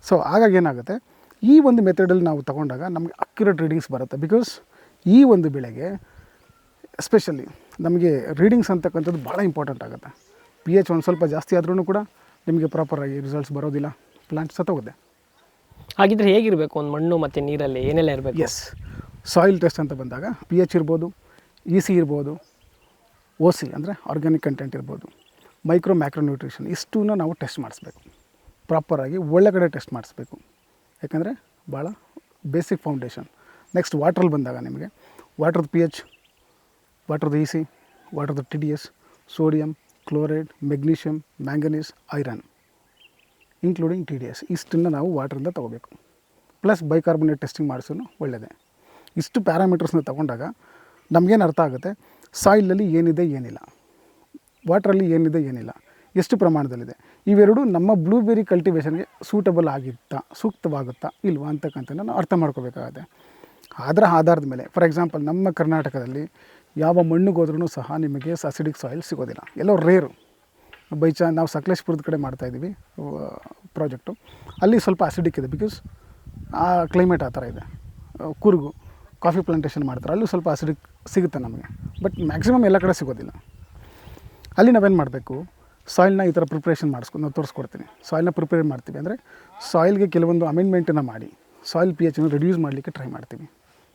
ಸೊ ಹಾಗಾಗಿ ಏನಾಗುತ್ತೆ, ಈ ಒಂದು ಮೆಥಡಲ್ಲಿ ನಾವು ತೊಗೊಂಡಾಗ ನಮಗೆ ಅಕ್ಯುರೇಟ್ ರೀಡಿಂಗ್ಸ್ ಬರುತ್ತೆ. ಬಿಕಾಸ್ ಈ ಒಂದು ಬೆಳೆಗೆ ಎಸ್ಪೆಷಲಿ ನಮಗೆ ರೀಡಿಂಗ್ಸ್ ಅಂತಕ್ಕಂಥದ್ದು ಭಾಳ ಇಂಪಾರ್ಟೆಂಟ್ ಆಗುತ್ತೆ. pH ಒಂದು ಸ್ವಲ್ಪ ಜಾಸ್ತಿ ಆದ್ರೂ ಕೂಡ ನಿಮಗೆ ಪ್ರಾಪರಾಗಿ ರಿಸಲ್ಟ್ಸ್ ಬರೋದಿಲ್ಲ, ಪ್ಲಾಂಟ್ ಸತ್ತೋಗುತ್ತೆ. ಹಾಗಿದ್ರೆ ಹೇಗಿರಬೇಕು ಒಂದು ಮಣ್ಣು ಮತ್ತು ನೀರಲ್ಲಿ ಏನೆಲ್ಲ ಇರಬೇಕು? ಎಸ್, ಸಾಯಿಲ್ ಟೆಸ್ಟ್ ಅಂತ ಬಂದಾಗ pH ಇರ್ಬೋದು, EC ಇರ್ಬೋದು, OC ಅಂದರೆ ಆರ್ಗ್ಯಾನಿಕ್ ಕಂಟೆಂಟ್ ಇರ್ಬೋದು, ಮ್ಯಾಕ್ರೋ ನ್ಯೂಟ್ರಿಷನ್, ಇಷ್ಟನ್ನು ನಾವು ಟೆಸ್ಟ್ ಮಾಡಿಸ್ಬೇಕು. ಪ್ರಾಪರಾಗಿ ಒಳ್ಳೆಗಡೆ ಟೆಸ್ಟ್ ಮಾಡಿಸ್ಬೇಕು. ಯಾಕಂದರೆ ಭಾಳ ಬೇಸಿಕ್ ಫೌಂಡೇಶನ್. ನೆಕ್ಸ್ಟ್ ವಾಟ್ರಲ್ಲಿ ಬಂದಾಗ ನಿಮಗೆ ವಾಟ್ರದ್ದು pH, ವಾಟ್ರದ್ದು EC, ವಾಟ್ರದ್ದು TDS, sodium, chloride, magnesium, manganese, iron including TDS, ಇಷ್ಟನ್ನು ನಾವು ವಾಟ್ರಿಂದ ತೊಗೋಬೇಕು. ಪ್ಲಸ್ ಬೈಕಾರ್ಬೊನೇಟ್ ಟೆಸ್ಟಿಂಗ್ ಮಾಡಿಸೋನು ಒಳ್ಳೆಯದೇ. ಇಷ್ಟು ಪ್ಯಾರಾಮೀಟರ್ಸ್ನ ತೊಗೊಂಡಾಗ ನಮಗೇನು ಅರ್ಥ ಆಗುತ್ತೆ, ಸಾಯಿಲಲ್ಲಿ ಏನಿದೆ ಏನಿಲ್ಲ, ವಾಟ್ರಲ್ಲಿ ಏನಿದೆ ಏನಿಲ್ಲ, ಎಷ್ಟು ಪ್ರಮಾಣದಲ್ಲಿದೆ, ಇವೆರಡು ನಮ್ಮ ಬ್ಲೂಬೆರಿ ಕಲ್ಟಿವೇಷನ್ಗೆ ಸೂಟಬಲ್ ಆಗಿತ್ತಾ, ಸೂಕ್ತವಾಗುತ್ತಾ ಇಲ್ವಾ ಅಂತಕ್ಕಂಥ ನಾವು ಅರ್ಥ ಮಾಡ್ಕೋಬೇಕಾಗತ್ತೆ. ಅದರ ಆಧಾರದ ಮೇಲೆ ಫಾರ್ ಎಕ್ಸಾಂಪಲ್ ನಮ್ಮ ಕರ್ನಾಟಕದಲ್ಲಿ ಯಾವ ಮಣ್ಣಿಗೆ ಹೋದ್ರೂ ಸಹ ನಿಮಗೆ ಅಸಿಡಿಕ್ ಸಾಯಿಲ್ ಸಿಗೋದಿಲ್ಲ, ಎಲ್ಲೋ ರೇರು. ನಾವು ಸಕಲೇಶ್ಪುರದ ಕಡೆ ಮಾಡ್ತಾಯಿದ್ದೀವಿ ಪ್ರಾಜೆಕ್ಟು, ಅಲ್ಲಿ ಸ್ವಲ್ಪ ಅಸಿಡಿಕ್ ಇದೆ, ಬಿಕಾಸ್ ಆ ಕ್ಲೈಮೇಟ್ ಆ ಥರ ಇದೆ. ಕೂರ್ಗು ಕಾಫಿ ಪ್ಲಾಂಟೇಷನ್ ಮಾಡ್ತಾರೆ, ಅಲ್ಲೂ ಸ್ವಲ್ಪ ಅಸಿಡಿಕ್ ಸಿಗುತ್ತೆ ನಮಗೆ, ಬಟ್ ಮ್ಯಾಕ್ಸಿಮಮ್ ಎಲ್ಲ ಕಡೆ ಸಿಗೋದಿಲ್ಲ. ಅಲ್ಲಿ ನಾವೇನು ಮಾಡಬೇಕು, ಸಾಯಿಲ್ನ ಈ ಥರ ಪ್ರಿಪ್ರೇಷನ್ ಮಾಡಿಸ್ಕೊಂಡು ನಾವು ತೋರಿಸ್ಕೊಡ್ತೀನಿ. ಸಾಯಿಲ್ನ ಪ್ರಿಪೇರ್ ಮಾಡ್ತೀವಿ ಅಂದರೆ ಸಾಯಿಲ್ಗೆ ಕೆಲವೊಂದು ಅಮೆಂಡ್ಮೆಂಟನ್ನು ಮಾಡಿ ಸಾಯಿಲ್ pH ಅನ್ನು ರಿಡ್ಯೂಸ್ ಮಾಡಲಿಕ್ಕೆ ಟ್ರೈ ಮಾಡ್ತೀವಿ.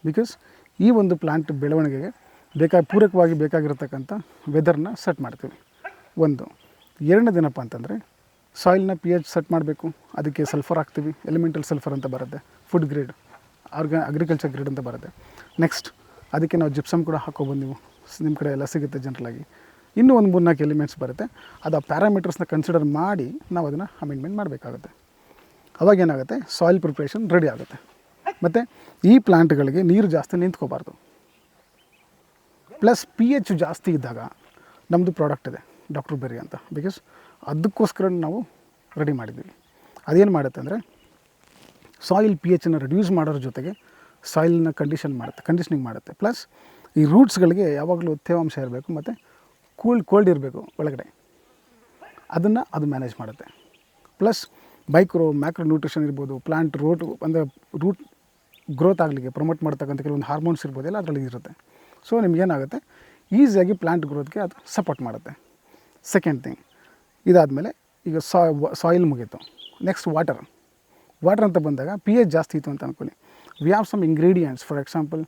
ಬಿಕಾಸ್ ಈ ಒಂದು ಪ್ಲಾಂಟ್ ಬೆಳವಣಿಗೆಗೆ ಪೂರಕವಾಗಿ ಬೇಕಾಗಿರತಕ್ಕಂಥ ವೆದರ್ನ ಸೆಟ್ ಮಾಡ್ತೀವಿ. ಒಂದು ಎರಡನೇದೇನಪ್ಪ ಅಂತಂದರೆ ಸಾಯಿಲ್ನ pH ಸೆಟ್ ಮಾಡಬೇಕು. ಅದಕ್ಕೆ ಸಲ್ಫರ್ ಹಾಕ್ತೀವಿ, ಎಲಿಮೆಂಟಲ್ ಸಲ್ಫರ್ ಅಂತ ಬರುತ್ತೆ, ಫುಡ್ ಗ್ರೇಡ್, ಅಗ್ರಿಕಲ್ಚರ್ ಗ್ರೇಡ್ ಅಂತ ಬರುತ್ತೆ. ನೆಕ್ಸ್ಟ್ ಅದಕ್ಕೆ ನಾವು ಜಿಪ್ಸಮ್ ಕೂಡ ಹಾಕೋಬೋದು, ನೀವು ನಿಮ್ಮ ಕಡೆ ಎಲ್ಲ ಸಿಗುತ್ತೆ ಜನರಲಾಗಿ. ಇನ್ನೂ ಒಂದು 3-4 ಎಲಿಮೆಂಟ್ಸ್ ಬರುತ್ತೆ, ಅದು ಆ ಪ್ಯಾರಾಮೀಟರ್ಸ್ನ ಕನ್ಸಿಡರ್ ಮಾಡಿ ನಾವು ಅದನ್ನು ಅಮೆಂಡ್ಮೆಂಟ್ ಮಾಡಬೇಕಾಗುತ್ತೆ. ಅವಾಗೇನಾಗುತ್ತೆ, ಸಾಯಿಲ್ ಪ್ರಿಪ್ರೇಷನ್ ರೆಡಿ ಆಗುತ್ತೆ. ಮತ್ತು ಈ ಪ್ಲಾಂಟ್ಗಳಿಗೆ ನೀರು ಜಾಸ್ತಿ ನಿಂತ್ಕೋಬಾರ್ದು. ಪ್ಲಸ್ pH ಜಾಸ್ತಿ ಇದ್ದಾಗ ನಮ್ಮದು ಪ್ರಾಡಕ್ಟ್ ಇದೆ ಡಾಕ್ಟರ್ ಬೆರಿ ಅಂತ, ಬಿಕಾಸ್ ಅದಕ್ಕೋಸ್ಕರ ನಾವು ರೆಡಿ ಮಾಡಿದ್ದೀವಿ. ಅದೇನು ಮಾಡುತ್ತೆ ಅಂದರೆ ಸಾಯಿಲ್ pHನ ರಿಡ್ಯೂಸ್ ಮಾಡೋದ್ರ ಜೊತೆಗೆ ಸಾಯಿಲ್ನ ಕಂಡೀಷನಿಂಗ್ ಮಾಡುತ್ತೆ. ಪ್ಲಸ್ ಈ ರೂಟ್ಸ್ಗಳಿಗೆ ಯಾವಾಗಲೂ ತೇವಾಂಶ ಇರಬೇಕು ಮತ್ತು ಕೋಲ್ಡ್ ಇರಬೇಕು ಒಳಗಡೆ, ಅದು ಮ್ಯಾನೇಜ್ ಮಾಡುತ್ತೆ. ಪ್ಲಸ್ ಮ್ಯಾಕ್ರೋ ನ್ಯೂಟ್ರಿಷನ್ ಇರ್ಬೋದು, ಪ್ಲಾಂಟ್ ರೂಟ್ ಗ್ರೋತ್ ಆಗಲಿಕ್ಕೆ ಪ್ರಮೋಟ್ ಮಾಡ್ತಕ್ಕಂಥ ಕೆಲವೊಂದು ಹಾರ್ಮೋನ್ಸ್ ಇರ್ಬೋದೆಲ್ಲ ಅದರಲ್ಲಿ ಇರುತ್ತೆ. ಸೊ ನಿಮಗೇನಾಗುತ್ತೆ, ಈಸಿಯಾಗಿ ಪ್ಲಾಂಟ್ ಗ್ರೋತ್ಗೆ ಅದು ಸಪೋರ್ಟ್ ಮಾಡುತ್ತೆ. ಸೆಕೆಂಡ್ ಥಿಂಗ್, ಇದಾದಮೇಲೆ ಈಗ ಸಾಯಿಲ್ ಮುಗೀತು. ನೆಕ್ಸ್ಟ್ ವಾಟರ್ ಅಂತ ಬಂದಾಗ pH ಜಾಸ್ತಿ ಇತ್ತು ಅಂತ ಅಂದ್ಕೊಳ್ಳಿ. We have some ingredients, for example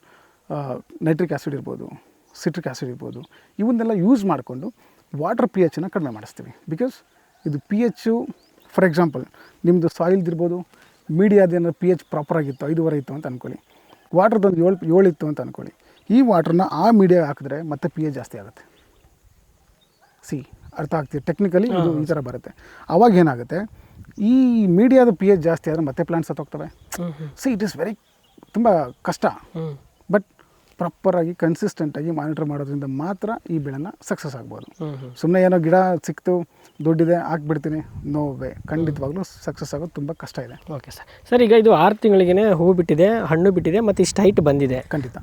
nitric acid ಇರ್ಬೋದು, ಸಿಟ್ರಿಕ್ ಆ್ಯಸಿಡ್ ಇರ್ಬೋದು, ಇವನ್ನೆಲ್ಲ ಯೂಸ್ ಮಾಡಿಕೊಂಡು ವಾಟರ್ pHನ ಕಡಿಮೆ ಮಾಡಿಸ್ತೀವಿ. ಬಿಕಾಸ್ ಇದು pH, ಫಾರ್ ಎಕ್ಸಾಂಪಲ್ ನಿಮ್ಮದು ಸಾಯಿಲ್ದಿರ್ಬೋದು, ಮೀಡಿಯಾದೇನಾದ್ರು pH ಪ್ರಾಪರಾಗಿತ್ತು 5.5 ಇತ್ತು ಅಂತ ಅಂದ್ಕೊಳ್ಳಿ, ವಾಟ್ರದೊಂದು 7 ಇತ್ತು ಅಂತ ಅಂದ್ಕೊಳ್ಳಿ. ಈ ವಾಟ್ರನ್ನ ಆ ಮೀಡಿಯಾ ಹಾಕಿದ್ರೆ ಮತ್ತೆ pH ಜಾಸ್ತಿ ಆಗುತ್ತೆ. ಅರ್ಥ ಆಗ್ತಿದೆ, ಟೆಕ್ನಿಕಲಿ ಇದು ಈ ಥರ ಬರುತ್ತೆ. ಅವಾಗ ಏನಾಗುತ್ತೆ, ಈ ಮೀಡಿಯಾದ pH ಜಾಸ್ತಿ ಆದರೆ ಮತ್ತೆ ಪ್ಲಾಂಟ್ಸ್ ಸತ್ತೋಗ್ತವೆ. ಇಟ್ ಈಸ್ ತುಂಬ ಕಷ್ಟ. ಬಟ್ ಪ್ರಾಪರಾಗಿ ಕನ್ಸಿಸ್ಟೆಂಟಾಗಿ ಮಾನಿಟರ್ ಮಾಡೋದ್ರಿಂದ ಮಾತ್ರ ಈ ಬೆಳೆನ ಸಕ್ಸಸ್ ಆಗ್ಬೋದು. ಸುಮ್ಮನೆ ಏನೋ ಗಿಡ ಸಿಕ್ತು ದುಡ್ಡಿದೆ ಹಾಕ್ಬಿಡ್ತೀನಿ, ನೋ ವೇ, ಖಂಡಿತವಾಗ್ಲೂ ಸಕ್ಸಸ್ ಆಗೋದು ತುಂಬ ಕಷ್ಟ ಇದೆ. ಓಕೆ ಸರ್, ಈಗ ಇದು 6 ತಿಂಗಳಿಗೇ ಹೂವು ಬಿಟ್ಟಿದೆ, ಹಣ್ಣು ಬಿಟ್ಟಿದೆ, ಮತ್ತು ಇಷ್ಟು ಹೈಟ್ ಬಂದಿದೆ. ಖಂಡಿತ.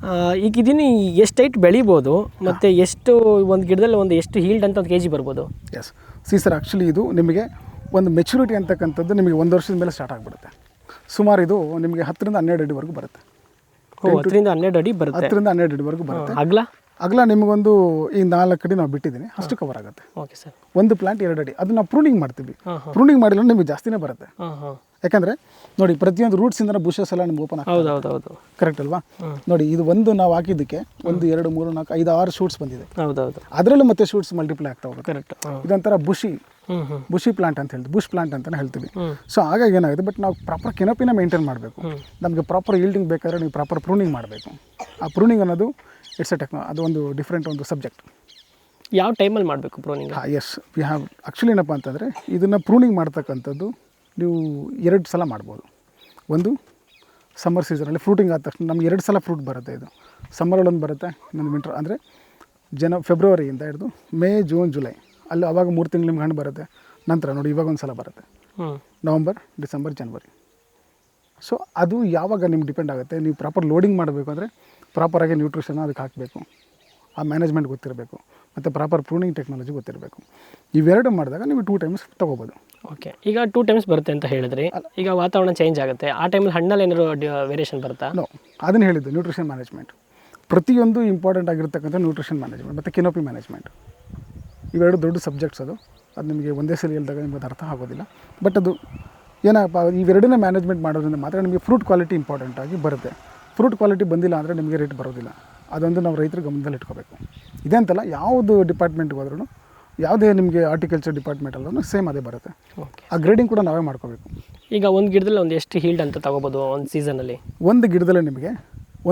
ಈಗ ಇದನ್ನು ಎಷ್ಟು ಹೈಟ್ ಬೆಳಿಬೋದು, ಮತ್ತು ಎಷ್ಟು ಒಂದು ಗಿಡದಲ್ಲಿ ಎಷ್ಟು ಹೀಲ್ಡ್ ಅಂತ 1 kg ಬರ್ಬೋದು? ಎಸ್ ಸರ್, ಆ್ಯಕ್ಚುಲಿ ಇದು ನಿಮಗೆ ಒಂದು ಮೆಚುರಿಟಿ ಅಂತಕ್ಕಂಥದ್ದು ನಿಮಗೆ 1 ವರ್ಷದ ಮೇಲೆ ಸ್ಟಾರ್ಟ್ ಆಗಿಬಿಡುತ್ತೆ. ಸುಮಾರು ಇದು ನಿಮಗೆ 10ರಿಂದ 12 ಅಡಿವರೆಗೂ ಬರುತ್ತೆ. 10ರಿಂದ 12 ಅಡಿ ಬರುತ್ತೆ. 10ರಿಂದ 12 ಅಡಿವರೆಗೂ ಬರುತ್ತೆ. ಅಗಲ ನಿಮಗೊಂದು ಈ 4 ಅಡಿ ನಾವು ಬಿಟ್ಟಿದ್ದೀನಿ, ಅಷ್ಟು ಕವರ್ ಆಗುತ್ತೆ. Okay sir. ಒಂದು ಪ್ಲಾಂಟ್ 2 ಅಡಿ, ಅದು ನಾವು ಪ್ರೂನಿಂಗ್ ಮಾಡ್ತೀವಿ. ಪ್ರೂನಿಂಗ್ ಮಾಡಿಲ್ಲ ನಿಮಗೆ ಜಾಸ್ತಿನೇ ಬರುತ್ತೆ. ಯಾಕಂದರೆ ನೋಡಿ, ಪ್ರತಿಯೊಂದು ರೂಟ್ಸಿಂದ ಬುಷಸ್ ಎಲ್ಲ ನಿಮ್ಗೆ ಓಪನ್ ಆಗ್ತದೆ. ಹೌದು, ಕರೆಕ್ಟ್ ಅಲ್ವಾ? ನೋಡಿ, ಇದು ಒಂದು ನಾವು ಹಾಕಿದ್ದಕ್ಕೆ 1 2 3 4 5 6 ಶೂಟ್ಸ್ ಬಂದಿದೆ. ಹೌದು, ಅದರಲ್ಲೂ ಮತ್ತೆ ಶೂಟ್ಸ್ ಮಲ್ಟಿಪ್ಲೈ ಆಗ್ತಾ ಹೋಗುತ್ತೆ. ಕರೆಕ್ಟ್. ಇದೊಂಥರ ಬುಷಿ ಪ್ಲಾಂಟ್ ಅಂತ ಹೇಳ್ತೀವಿ, ಬುಷ್ ಪ್ಲಾಂಟ್ ಅಂತಲೇ ಹೇಳ್ತೀವಿ. ಸೊ ಹಾಗಾಗಿ ಏನಾಗುತ್ತೆ, ಬಟ್ ನಾವು ಪ್ರಾಪರ್ ಕೆನೋಪಿನ ಮೇಂಟೈನ್ ಮಾಡಬೇಕು. ನಮಗೆ ಪ್ರಾಪರ್ ಈಲ್ಡಿಂಗ್ ಬೇಕಾದ್ರೆ ನೀವು ಪ್ರಾಪರ್ ಪ್ರೂನಿಂಗ್ ಮಾಡಬೇಕು. ಆ ಪ್ರೂನಿಂಗ್ ಅನ್ನೋದು ಇಟ್ಸ್ ಎ ಅದು ಒಂದು ಡಿಫ್ರೆಂಟ್ ಒಂದು ಸಬ್ಜೆಕ್ಟ್. ಯಾವ ಟೈಮಲ್ಲಿ ಮಾಡಬೇಕು pruning? Yes, we have actually ಏನಪ್ಪ ಅಂತಂದರೆ ಇದನ್ನು ಪ್ರೂನಿಂಗ್ ಮಾಡ್ತಕ್ಕಂಥದ್ದು ನೀವು 2 ಸಲ ಮಾಡ್ಬೋದು. ಒಂದು ಸಮ್ಮರ್ ಸೀಸನಲ್ಲಿ ಫ್ರೂಟಿಂಗ್ ಆದ ತಕ್ಷಣ ನಮ್ಗೆ 2 ಸಲ ಫ್ರೂಟ್ ಬರುತ್ತೆ. ಇದು ಸಮ್ಮರಲ್ಲಿ ಒಂದು ಬರುತ್ತೆ, ಇನ್ನೊಂದು ವಿಂಟರ್ ಅಂದರೆ ಫೆಬ್ರವರಿಯಿಂದ ಹಿಡಿದು ಮೇ, ಜೂನ್, ಜುಲೈ, ಅಲ್ಲಿ ಆವಾಗ 3 ತಿಂಗಳು ನಿಮ್ಗೆ ಹಣ್ಣು ಬರುತ್ತೆ. ನಂತರ ನೋಡಿ ಇವಾಗ ಒಂದು ಸಲ ಬರುತ್ತೆ, ನವಂಬರ್, ಡಿಸೆಂಬರ್, ಜನವರಿ. ಸೊ ಅದು ಯಾವಾಗ ನಿಮ್ಗೆ ಡಿಪೆಂಡ್ ಆಗುತ್ತೆ. ನೀವು ಪ್ರಾಪರ್ ಲೋಡಿಂಗ್ ಮಾಡಬೇಕು ಅಂದರೆ ಪ್ರಾಪರಾಗಿ ನ್ಯೂಟ್ರಿಷನ್ ಅದಕ್ಕೆ ಹಾಕಬೇಕು, ಆ ಮ್ಯಾನೇಜ್ಮೆಂಟ್ ಗೊತ್ತಿರಬೇಕು, ಮತ್ತು ಪ್ರಾಪರ್ ಪ್ರೂನಿಂಗ್ ಟೆಕ್ನಾಲಜಿ ಗೊತ್ತಿರಬೇಕು. ಇವೆರಡು ಮಾಡಿದಾಗ ನೀವು 2 ಟೈಮ್ಸ್ ತೊಗೋಬೋದು. ಓಕೆ, ಈಗ 2 ಟೈಮ್ಸ್ ಬರುತ್ತೆ ಅಂತ ಹೇಳಿದ್ರಿ. ಈಗ ವಾತಾವರಣ ಚೇಂಜ್ ಆಗುತ್ತೆ, ಆ ಟೈಮಲ್ಲಿ ಹಣ್ಣಲ್ಲಿ ಏನಾದ್ರು ವೇರಿಯೇಷನ್ ಬರುತ್ತಾ? ನೋ, ಅದನ್ನು ಹೇಳಿದ್ದು ನ್ಯೂಟ್ರಿಷನ್ ಮ್ಯಾನೇಜ್ಮೆಂಟ್. ಪ್ರತಿಯೊಂದು ಇಂಪಾರ್ಟೆಂಟ್ ಆಗಿರ್ತಕ್ಕಂಥ ನ್ಯೂಟ್ರಿಷನ್ ಮ್ಯಾನೇಜ್ಮೆಂಟ್ ಮತ್ತು ಕೆನೋಪಿ ಮ್ಯಾನೇಜ್ಮೆಂಟ್, ಇವೆರಡು ದೊಡ್ಡ ಸಬ್ಜೆಕ್ಟ್ಸ್. ಅದು ನಿಮಗೆ ಒಂದೇ ಸಲ ಹೇಳಿದಾಗ ನಿಮಗೆ ಅರ್ಥ ಆಗೋದಿಲ್ಲ. ಬಟ್ ಅದು ಏನಪ್ಪ, ಇವೆರಡನ್ನೇ ಮ್ಯಾನೇಜ್ಮೆಂಟ್ ಮಾಡೋದ್ರಿಂದ ಮಾತ್ರ ನಿಮಗೆ ಫ್ರೂಟ್ ಕ್ವಾಲಿಟಿ ಇಂಪಾರ್ಟೆಂಟ್ ಆಗಿ ಬರುತ್ತೆ. ಫ್ರೂಟ್ ಕ್ವಾಲಿಟಿ ಬಂದಿಲ್ಲ ಅಂದರೆ ನಿಮಗೆ ರೇಟ್ ಬರೋದಿಲ್ಲ. ಅದೊಂದು ನಾವು ರೈತರು ಗಮನದಲ್ಲಿ ಇಟ್ಕೋಬೇಕು. ಇದೇ ಅಂತಲ್ಲ, ಯಾವುದು ಡಿಪಾರ್ಟ್ಮೆಂಟ್ಗೆ ಹೋದ್ರೂ, ಯಾವುದೇ ನಿಮಗೆ ಹಾರ್ಟಿಕಲ್ಚರ್ ಡಿಪಾರ್ಟ್ಮೆಂಟಲ್ಲೂ ಸೇಮ್ ಅದೇ ಬರುತ್ತೆ. ಆ ಗ್ರೇಡಿಂಗ್ ಕೂಡ ನಾವೇ ಮಾಡ್ಕೋಬೇಕು. ಈಗ ಒಂದು ಗಿಡದಲ್ಲಿ ಎಷ್ಟು ಹೀಲ್ಡ್ ಅಂತ ತೊಗೋಬೋದು ಒಂದು ಸೀಸನಲ್ಲಿ? ಒಂದು ಗಿಡದಲ್ಲಿ ನಿಮಗೆ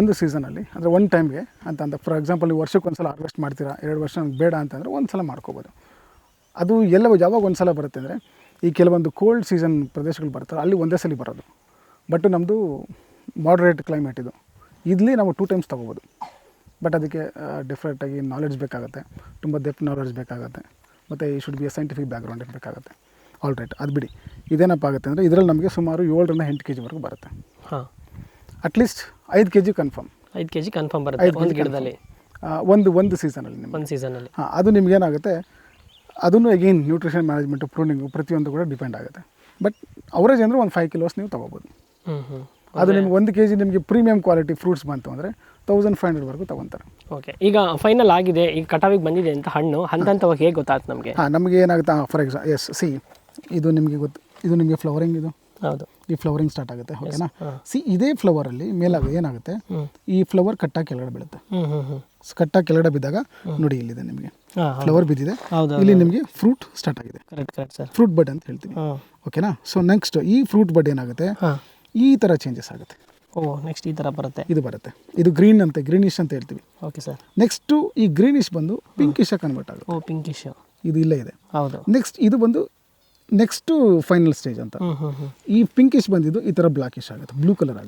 ಒಂದು ಸೀಸನಲ್ಲಿ ಅಂದರೆ ಒಂದು ಟೈಮ್ಗೆ ಅಂತ ಫಾರ್ ಎಕ್ಸಾಂಪಲ್ ನೀವು ವರ್ಷಕ್ಕೆ ಒಂದು ಸಲ ಹಾರ್ವೆಸ್ಟ್ ಮಾಡ್ತೀರಾ, 2 ವರ್ಷ ಬೇಡ ಅಂತಂದರೆ ಒಂದು ಸಲ ಮಾಡ್ಕೋಬೋದು. ಅದು ಯಾವಾಗ ಒಂದು ಸಲ ಬರುತ್ತೆ ಅಂದರೆ, ಈ ಕೆಲವೊಂದು ಕೋಲ್ಡ್ ಸೀಸನ್ ಪ್ರದೇಶಗಳು ಬರ್ತಾರೆ, ಅಲ್ಲಿ ಒಂದೇ ಸಲ ಬರೋದು. ಬಟ್ ನಮ್ಮದು ಮಾಡ್ರೇಟ್ ಕ್ಲೈಮೇಟ್ ಇಲ್ಲಿ ನಾವು 2 ಟೈಮ್ಸ್ ತೊಗೋಬೋದು. ಬಟ್ ಅದಕ್ಕೆ ಡಿಫ್ರೆಂಟಾಗಿ ನಾಲೆಡ್ಜ್ ಬೇಕಾಗುತ್ತೆ, ತುಂಬ ಡೆಪ್ತ್ ನಾಲೆಡ್ಜ್ ಬೇಕಾಗುತ್ತೆ, ಮತ್ತು ಈ should be A scientific background ಇರಬೇಕಾಗುತ್ತೆ. ಆಲ್ ರೈಟ್, ಅದು ಬಿಡಿ. ಇದೇನಪ್ಪ ಆಗುತ್ತೆ ಅಂದರೆ ಇದರಲ್ಲಿ ನಮಗೆ ಸುಮಾರು 7ರಿಂದ 8 kg ವರೆಗೂ ಬರುತ್ತೆ. At least 5 kg confirm. 5 kg confirm ಬರುತ್ತೆ ಒಂದು ಗಿಡದಲ್ಲಿ ಒಂದು ಸೀಸನಲ್ಲಿ ನಿಮಗೆ. ಒಂದು ಸೀಸನಲ್ಲಿ. ಹಾಂ, ಅದು ನಿಮಗೇನಾಗುತ್ತೆ, ಅದನ್ನು ಅಗೇನ್ ನ್ಯೂಟ್ರಿಷನ್ ಮ್ಯಾನೇಜ್ಮೆಂಟು, ಪ್ರೂನಿಂಗು ಪ್ರತಿಯೊಂದು ಕೂಡ ಡಿಪೆಂಡ್ ಆಗುತ್ತೆ. ಬಟ್ ಅವರೇಜ್ ಅಂದರೆ ಒಂದು 5 kilos ನೀವು ತೊಗೋಬೋದು. ಅದು ನಿಮ್ಗೆ 1 kg ನಿಮಗೆ ಪ್ರೀಮಿಯಂ ಕ್ವಾಲಿಟಿ ಫ್ರೂಟ್ಸ್ ಬಂತು ಅಂದರೆ 1500ವರೆಗೂ ತೊಗೊತಾರೆ. ಓಕೆ, ಈಗ ಫೈನಲ್ ಆಗಿದೆ, ಈಗ ಕಟಾವಿಗೆ ಬಂದಿದೆ ಅಂತ ಹಣ್ಣು ಹಂತವಾಗಿ ಹೇಗೆ ಗೊತ್ತಾಯ್ತು ನಮಗೆ? ಹಾಂ, ನಮಗೆ ಏನಾಗುತ್ತೆ, ಫಾರ್ ಎಕ್ಸಾಂಪಲ್ ಇದು ನಿಮಗೆ ಇದು ನಿಮಗೆ ಫ್ಲವರಿಂಗ್, ಇದು ಹೌದು, ಈ ಫ್ಲವರಿಂಗ್ ಸ್ಟಾರ್ಟ್ ಆಗುತ್ತೆ. ಓಕೆನಾ? ಇದೇ ಫ್ಲವರಲ್ಲಿ ಮೇಲಾಗ ಏನಾಗುತ್ತೆ, ಈ ಫ್ಲವರ್ ಕಟ್ಟಾಗಿ ಕೆಳಗಡೆ ಬೀಳುತ್ತೆ. ಕಟ್ಟಾಗಿ ಕೆಳಗಡೆ ಬಿದ್ದಾಗ ನೋಡಿ, ಇಲ್ಲಿದೆ ನಿಮಗೆ ಫ್ಲವರ್ ಬಿದ್ದಿದೆ, ಇಲ್ಲಿ ನಿಮಗೆ ಫ್ರೂಟ್ ಸ್ಟಾರ್ಟ್ ಆಗಿದೆ. ಕರೆಕ್ಟ್ ಸರ್, ಫ್ರೂಟ್ ಬಡ್ ಅಂತ ಹೇಳ್ತೀವಿ. ಓಕೆನಾ? ಸೊ ನೆಕ್ಸ್ಟ್ ಈ ಫ್ರೂಟ್ ಬಡ್ ಏನಾಗುತ್ತೆ, ಈ ಥರ ಚೇಂಜಸ್ ಆಗುತ್ತೆ. ನೆಕ್ಸ್ಟ್ ಈ ಥರ ಬರುತ್ತೆ, ಇದು ಬರುತ್ತೆ, ಇದು ಗ್ರೀನಿಶ್ ಅಂತ ಹೇಳ್ತೀವಿ. Okay sir. ನೆಕ್ಸ್ಟು ಈ ಗ್ರೀನಿಶ್ ಬಂದು ಪಿಂಕಿಶ್ ಕನ್ವರ್ಟ್ ಆಗುತ್ತೆ. ಪಿಂಕಿಶ್, ಇದು ಇಲ್ಲೇ ಇದೆ. ಹೌದು. ನೆಕ್ಸ್ಟ್ ಇದು ಬಂದು ನೆಕ್ಸ್ಟು ಫೈನಲ್ ಸ್ಟೇಜ್ ಅಂತ. ಈ ಪಿಂಕಿಶ್ ಬಂದಿದ್ದು ಈ ಥರ ಬ್ಲಾಕಿಶ್ ಆಗುತ್ತೆ, ಬ್ಲೂ ಕಲರ್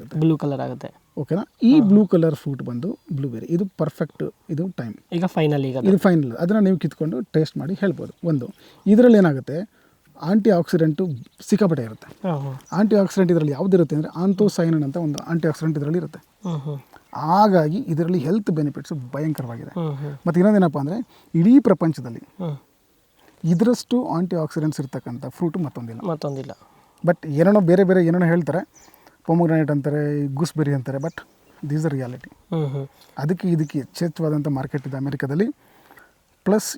ಆಗುತ್ತೆ. ಓಕೆನಾ? ಈ ಬ್ಲೂ ಕಲರ್ ಫ್ರೂಟ್ ಬಂದು ಬ್ಲೂಬೆರಿ, ಇದು ಪರ್ಫೆಕ್ಟ್, ಇದು ಟೈಮ್. ಈಗ ಫೈನಲ್, ಇದು ಫೈನಲ್. ಅದನ್ನು ನೀವು ಕಿತ್ಕೊಂಡು ಟೇಸ್ಟ್ ಮಾಡಿ ಹೇಳ್ಬೋದು. ಒಂದು ಇದರಲ್ಲಿ ಏನಾಗುತ್ತೆ, ಆಂಟಿ ಆಕ್ಸಿಡೆಂಟು ಸಿಕ್ಕಾಪಟ್ಟೆ ಇರುತ್ತೆ. ಆಂಟಿ ಆಕ್ಸಿಡೆಂಟ್ ಇದರಲ್ಲಿ ಯಾವುದಿರುತ್ತೆ ಅಂದರೆ ಆಂಥೋಸೈನಿನ್ ಅಂತ ಒಂದು ಆಂಟಿ ಆಕ್ಸಿಡೆಂಟ್ ಇದರಲ್ಲಿ ಇರುತ್ತೆ. ಹಾಗಾಗಿ ಇದರಲ್ಲಿ ಹೆಲ್ತ್ ಬೆನಿಫಿಟ್ಸು ಭಯಂಕರವಾಗಿದೆ. ಮತ್ತು ಇನ್ನೊಂದೇನಪ್ಪ ಅಂದರೆ ಇಡೀ ಪ್ರಪಂಚದಲ್ಲಿ ಇದರಷ್ಟು ಆಂಟಿ ಆಕ್ಸಿಡೆಂಟ್ಸ್ ಇರ್ತಕ್ಕಂಥ ಫ್ರೂಟು ಮತ್ತೊಂದಿಲ್ಲ. ಬಟ್ ಏನೇನೋ ಬೇರೆ ಏನೇನೋ ಹೇಳ್ತಾರೆ, ಪೊಮೊಗ್ರಾನೇಟ್ ಅಂತಾರೆ, ಗೂಸ್ಬೆರಿ ಅಂತಾರೆ, ಬಟ್ ದೀಸ್ ಆರ್ ರಿಯಾಲಿಟಿ. ಅದಕ್ಕೆ ಇದಕ್ಕೆ ಯಥೇಚ್ಛವಾದಂಥ ಮಾರ್ಕೆಟ್ ಇದೆ ಅಮೆರಿಕದಲ್ಲಿ. ಪ್ಲಸ್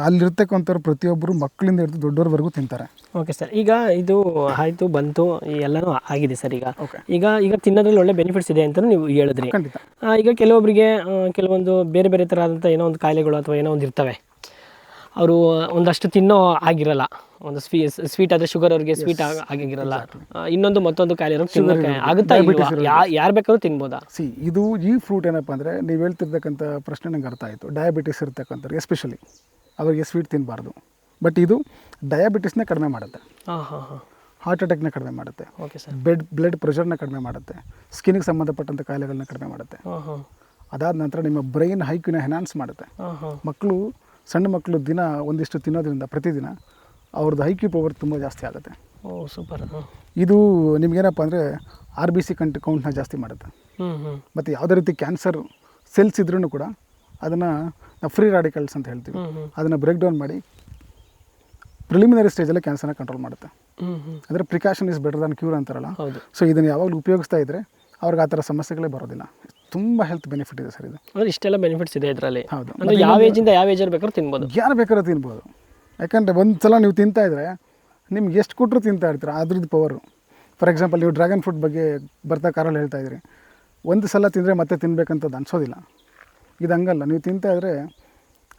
ಅಲ್ಲಿರ್ತಕ್ಕಂಥವ್ರು ಪ್ರತಿಯೊಬ್ಬರು ಮಕ್ಕಳಿಂದ ಹಿಡಿದು ದೊಡ್ಡವ್ರವರೆಗೂ ತಿಂತಾರೆ. ಓಕೆ ಸರ್, ಈಗ ಇದು ಆಯಿತು, ಬಂತು, ಎಲ್ಲನೂ ಆಗಿದೆ ಸರ್. ಈಗ ತಿನ್ನೋದ್ರಲ್ಲಿ ಒಳ್ಳೆ ಬೆನಿಫಿಟ್ಸ್ ಇದೆ ಅಂತ ನೀವು ಹೇಳಿದ್ರಿ. ಖಂಡಿತ. ಈಗ ಕೆಲವೊಬ್ಬರಿಗೆ ಕೆಲವೊಂದು ಬೇರೆ ಥರ ಆದಂಥ ಏನೋ ಒಂದು ಕಾಯಿಲೆಗಳು ಅಥವಾ ಏನೋ ಒಂದು ಇರ್ತವೆ, ಅವರು ಒಂದಷ್ಟು ತಿನ್ನೋ ಆಗಿರಲ್ಲ. ಒಂದು ಸ್ವೀಟ್ ಆದರೆ ಶುಗರ್ ಅವ್ರಿಗೆ ಸ್ವೀಟ್ ಆಗಿರಲ್ಲ, ಇನ್ನೊಂದು ಮತ್ತೊಂದು ಕಾಯಿಲೆ ತಿನ್ನೋಕೆ ಆಗುತ್ತಾ? ಯಾರು ಬೇಕಾದ್ರೂ ತಿನ್ಬೋದಾ? ಇದು ಈ ಫ್ರೂಟ್ ಏನಪ್ಪ ಅಂದರೆ ನೀವು ಹೇಳ್ತಿರ್ತಕ್ಕಂಥ ಪ್ರಶ್ನೆ ನಂಗೆ ಅರ್ಥ ಆಯಿತು. ಡಯಾಬಿಟಿಸ್ ಇರ್ತಕ್ಕಂಥವ್ರು ಎಸ್ಪೆಷಲಿ ಅವರಿಗೆ ಸ್ವೀಟ್ ತಿನ್ನಬಾರ್ದು. ಬಟ್ ಇದು ಡಯಾಬಿಟಿಸ್ನ ಕಡಿಮೆ ಮಾಡುತ್ತೆ, ಹಾರ್ಟ್ ಅಟ್ಯಾಕ್ನ ಕಡಿಮೆ ಮಾಡುತ್ತೆ, ಓಕೆ ಸರ್, ಬ್ಲಡ್ ಪ್ರೆಷರ್ನ ಕಡಿಮೆ ಮಾಡುತ್ತೆ, ಸ್ಕಿನ್ಗೆ ಸಂಬಂಧಪಟ್ಟಂಥ ಕಾಯಿಲೆಗಳನ್ನ ಕಡಿಮೆ ಮಾಡುತ್ತೆ. ಅದಾದ ನಂತರ ನಿಮ್ಮ ಬ್ರೈನ್ ಹೈಕ್ಯೂನ ಎನ್ಹಾನ್ಸ್ ಮಾಡುತ್ತೆ. ಸಣ್ಣ ಮಕ್ಕಳು ದಿನ ಒಂದಿಷ್ಟು ತಿನ್ನೋದ್ರಿಂದ ಪ್ರತಿದಿನ ಅವ್ರದ್ದು ಐಕ್ಯೂ ಪವರ್ ತುಂಬ ಜಾಸ್ತಿ ಆಗುತ್ತೆ. ಸೂಪರ್. ಇದು ನಿಮಗೇನಪ್ಪ ಅಂದರೆ RBC ಕೌಂಟ್ನ ಜಾಸ್ತಿ ಮಾಡುತ್ತೆ. ಮತ್ತು ಯಾವುದೇ ರೀತಿ ಕ್ಯಾನ್ಸರ್ ಸೆಲ್ಸ್ ಇದ್ರೂ ಕೂಡ ಅದನ್ನು ನಾವು ಫ್ರೀ ರಾಡಿಕಲ್ಸ್ ಅಂತ ಹೇಳ್ತೀವಿ, ಅದನ್ನು ಬ್ರೇಕ್ ಡೌನ್ ಮಾಡಿ ಪ್ರಿಲಿಮಿನರಿ ಸ್ಟೇಜಲ್ಲೇ ಕ್ಯಾನ್ಸರ್ನ ಕಂಟ್ರೋಲ್ ಮಾಡುತ್ತೆ. ಅಂದರೆ precaution is better than cure ಅಂತಾರಲ್ಲ. ಸೊ ಇದನ್ನು ಯಾವಾಗಲೂ ಉಪಯೋಗಿಸ್ತಾ ಇದ್ದರೆ ಅವ್ರಿಗೆ ಆ ಥರ ಸಮಸ್ಯೆಗಳೇ ಬರೋದಿಲ್ಲ. ತುಂಬ ಹೆಲ್ತ್ ಬೆನಿಫಿಟ್ ಇದೆ ಸರ್ ಇದು. ಅಂದರೆ ಇಷ್ಟೆಲ್ಲ ಬೆನಿಫಿಟ್ಸ್ ಇದೆ ಇದರಲ್ಲಿ. ಹೌದು, ಅಂದರೆ ಯಾವ ಏಜಿಂದ ಯಾವ ಏಜಲ್ಲಿ ಬೇಕಾದ್ರೂ ತಿನ್ಬೋದು, ಯಾರು ಬೇಕಾದ್ರೂ ತಿನ್ಬೋದು. ಯಾಕಂದರೆ ಒಂದು ಸಲ ನೀವು ತಿಂತಾಯಿದ್ರೆ ನಿಮ್ಗೆ ಎಷ್ಟು ಕೊಟ್ಟರು ತಿಂತಾ ಇರ್ತೀರ, ಅದ್ರದ್ದು ಪವರು. ಫಾರ್ ಎಕ್ಸಾಂಪಲ್ ನೀವು ಡ್ರ್ಯಾಗನ್ ಫ್ರೂಟ್ ಬಗ್ಗೆ ಬರ್ತಾ ಕಾರಲ್ಲಿ ಹೇಳ್ತಾ ಇದ್ರಿ, ಒಂದು ಸಲ ತಿಂದರೆ ಮತ್ತೆ ತಿನ್ನಬೇಕಂತದ್ದು ಅನಿಸೋದಿಲ್ಲ. ಇದು ಹಂಗಲ್ಲ, ನೀವು ತಿಂತಾಯಿದ್ರೆ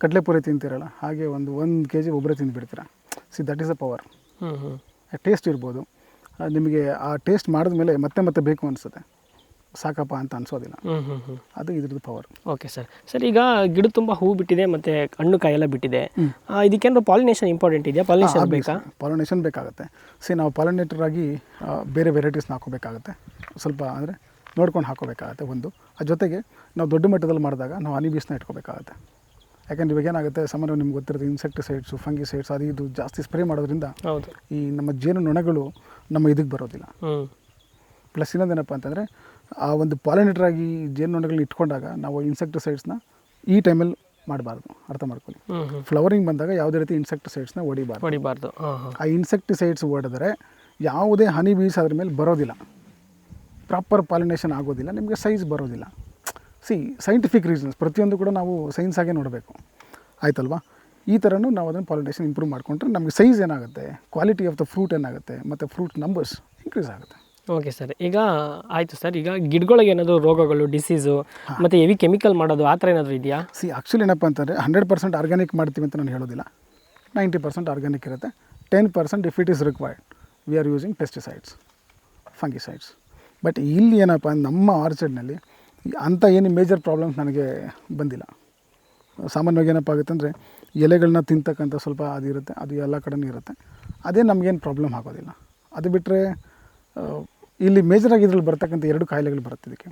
ಕಡಲೆಪುರಿ ತಿಂತೀರಲ್ಲ ಹಾಗೆ ಒಂದು kg ಒಬ್ಬರೇ ತಿಂದುಬಿಡ್ತೀರ. That is a power. Taste ಇರ್ಬೋದು ನಿಮಗೆ, ಆ ಟೇಸ್ಟ್ ಮಾಡಿದ್ಮೇಲೆ ಮತ್ತೆ ಬೇಕು ಅನಿಸುತ್ತೆ, ಸಾಕಪ್ಪ ಅಂತ ಅನ್ಸೋದಿಲ್ಲ. ಅದು ಇದ್ರದ್ದು ಪವರ್. ಓಕೆ ಸರ್, ಈಗ ಗಿಡ ತುಂಬ ಹೂ ಬಿಟ್ಟಿದೆ ಮತ್ತು ಹಣ್ಣು ಕಾಯೆಲ್ಲ ಬಿಟ್ಟಿದೆ, ಇದಕ್ಕೇನಾದ್ರು ಪಾಲಿನೇಷನ್ ಇಂಪಾರ್ಟೆಂಟ್ ಇದೆಯಾ? ಪಾಲಿನೇಷನ್ ಬೇಕಾಗುತ್ತೆ. ನಾವು ಪಾಲಿನೇಟರ್ ಆಗಿ ಬೇರೆ ವೆರೈಟೀಸ್ನ ಹಾಕೋಬೇಕಾಗುತ್ತೆ, ಸ್ವಲ್ಪ ಅಂದರೆ ನೋಡ್ಕೊಂಡು ಹಾಕೋಬೇಕಾಗತ್ತೆ. ಒಂದು ಅದ್ರ ಜೊತೆಗೆ ನಾವು ದೊಡ್ಡ ಮಟ್ಟದಲ್ಲಿ ಮಾಡಿದಾಗ ನಾವು ಹನಿ ಬೀಸ್ನ ಇಟ್ಕೋಬೇಕಾಗತ್ತೆ. ಯಾಕಂದ್ರೆ ಇವಾಗ ಏನಾಗುತ್ತೆ, ಸಾಮಾನ್ಯವಾಗಿ ನಿಮ್ಗೆ ಗೊತ್ತಿರುತ್ತೆ ಇನ್ಸೆಕ್ಟಿಸೈಡ್ಸು, ಫಂಗಿಸೈಡ್ಸ್ ಅದು ಇದು ಜಾಸ್ತಿ ಸ್ಪ್ರೇ ಮಾಡೋದ್ರಿಂದ ಈ ನಮ್ಮ ಜೇನು ನೊಣಗಳು ನಮ್ಮ ಇದಕ್ಕೆ ಬರೋದಿಲ್ಲ. ಪ್ಲಸ್ ಇನ್ನೊಂದೇನಪ್ಪ ಅಂತಂದರೆ ಆ ಒಂದು ಪಾಲಿನೇಟರ್ ಆಗಿ ಜೇನುನೊಣಗಳನ್ನ ಇಟ್ಕೊಂಡಾಗ ನಾವು ಇನ್ಸೆಕ್ಟಿಸೈಡ್ಸ್ನ ಈ ಟೈಮಲ್ಲಿ ಮಾಡಬಾರ್ದು, ಅರ್ಥ ಮಾಡ್ಕೊಳ್ಳಿ. ಫ್ಲವರಿಂಗ್ ಬಂದಾಗ ಯಾವುದೇ ರೀತಿ ಇನ್ಸೆಕ್ಟಿಸೈಡ್ಸ್ನ ಹೊಡಿಬಾರ್ದು. ಆ ಇನ್ಸೆಕ್ಟಿಸೈಡ್ಸ್ ಹೊಡೆದರೆ ಯಾವುದೇ ಹನಿ ಬೀಸ್ ಅದ್ರ ಮೇಲೆ ಬರೋದಿಲ್ಲ, ಪ್ರಾಪರ್ ಪಾಲಿನೇಷನ್ ಆಗೋದಿಲ್ಲ, ನಿಮಗೆ ಸೈಜ್ ಬರೋದಿಲ್ಲ. ಸೈಂಟಿಫಿಕ್ ರೀಸನ್ಸ್ ಪ್ರತಿಯೊಂದು ಕೂಡ ನಾವು ಸೈನ್ಸಾಗೇ ನೋಡಬೇಕು, ಆಯ್ತಲ್ವಾ? ಈ ಥರನೂ ನಾವು ಅದನ್ನು ಪಾಲಿನೇಷನ್ ಇಂಪ್ರೂವ್ ಮಾಡಿಕೊಂಡ್ರೆ ನಮಗೆ ಸೈಜ್ ಏನಾಗುತ್ತೆ, ಕ್ವಾಲಿಟಿ ಆಫ್ ದ ಫ್ರೂಟ್ ಏನಾಗುತ್ತೆ, ಮತ್ತು ಫ್ರೂಟ್ ನಂಬರ್ಸ್ ಇನ್ಕ್ರೀಸ್ ಆಗುತ್ತೆ. ಓಕೆ ಸರ್, ಈಗ ಆಯಿತು ಸರ್. ಈಗ ಗಿಡಗಳಿಗೆ ಏನಾದರೂ ರೋಗಗಳು, ಡಿಸೀಸು ಮತ್ತು ಹೆವಿ ಕೆಮಿಕಲ್ ಮಾಡೋದು ಆ ಥರ ಏನಾದರೂ ಇದೆಯಾ? ಆ್ಯಕ್ಚುಲಿ ಏನಪ್ಪ ಅಂತಂದರೆ 100% ಆರ್ಗ್ಯಾನಿಕ್ ಮಾಡ್ತೀವಿ ಅಂತ ನಾನು ಹೇಳೋದಿಲ್ಲ. 90% ಆರ್ಗ್ಯಾನಿಕ್ ಇರುತ್ತೆ. 10% if it is required we are using pesticides, fungicides. But ಇಲ್ಲಿ ಏನಪ್ಪ ನಮ್ಮ ಆರ್ಚರ್ಡ್ನಲ್ಲಿ ಅಂಥ ಏನು ಮೇಜರ್ ಪ್ರಾಬ್ಲಮ್ಸ್ ನನಗೆ ಬಂದಿಲ್ಲ. ಸಾಮಾನ್ಯವಾಗಿ ಏನಪ್ಪ ಆಗುತ್ತೆ ಅಂದರೆ ಎಲೆಗಳನ್ನ ತಿಂತಕ್ಕಂಥ ಸ್ವಲ್ಪ ಅದಿರುತ್ತೆ, ಅದು ಎಲ್ಲ ಕಡೆನೂ ಇರುತ್ತೆ, ಅದೇ ನಮಗೇನು ಪ್ರಾಬ್ಲಮ್ ಆಗೋದಿಲ್ಲ. ಅದು ಬಿಟ್ಟರೆ ಇಲ್ಲಿ ಮೇಜರಾಗಿ ಇದ್ರಲ್ಲಿ ಬರ್ತಕ್ಕಂಥ 2 ಕಾಯಿಲೆಗಳು ಬರುತ್ತೆ ಇದಕ್ಕೆ.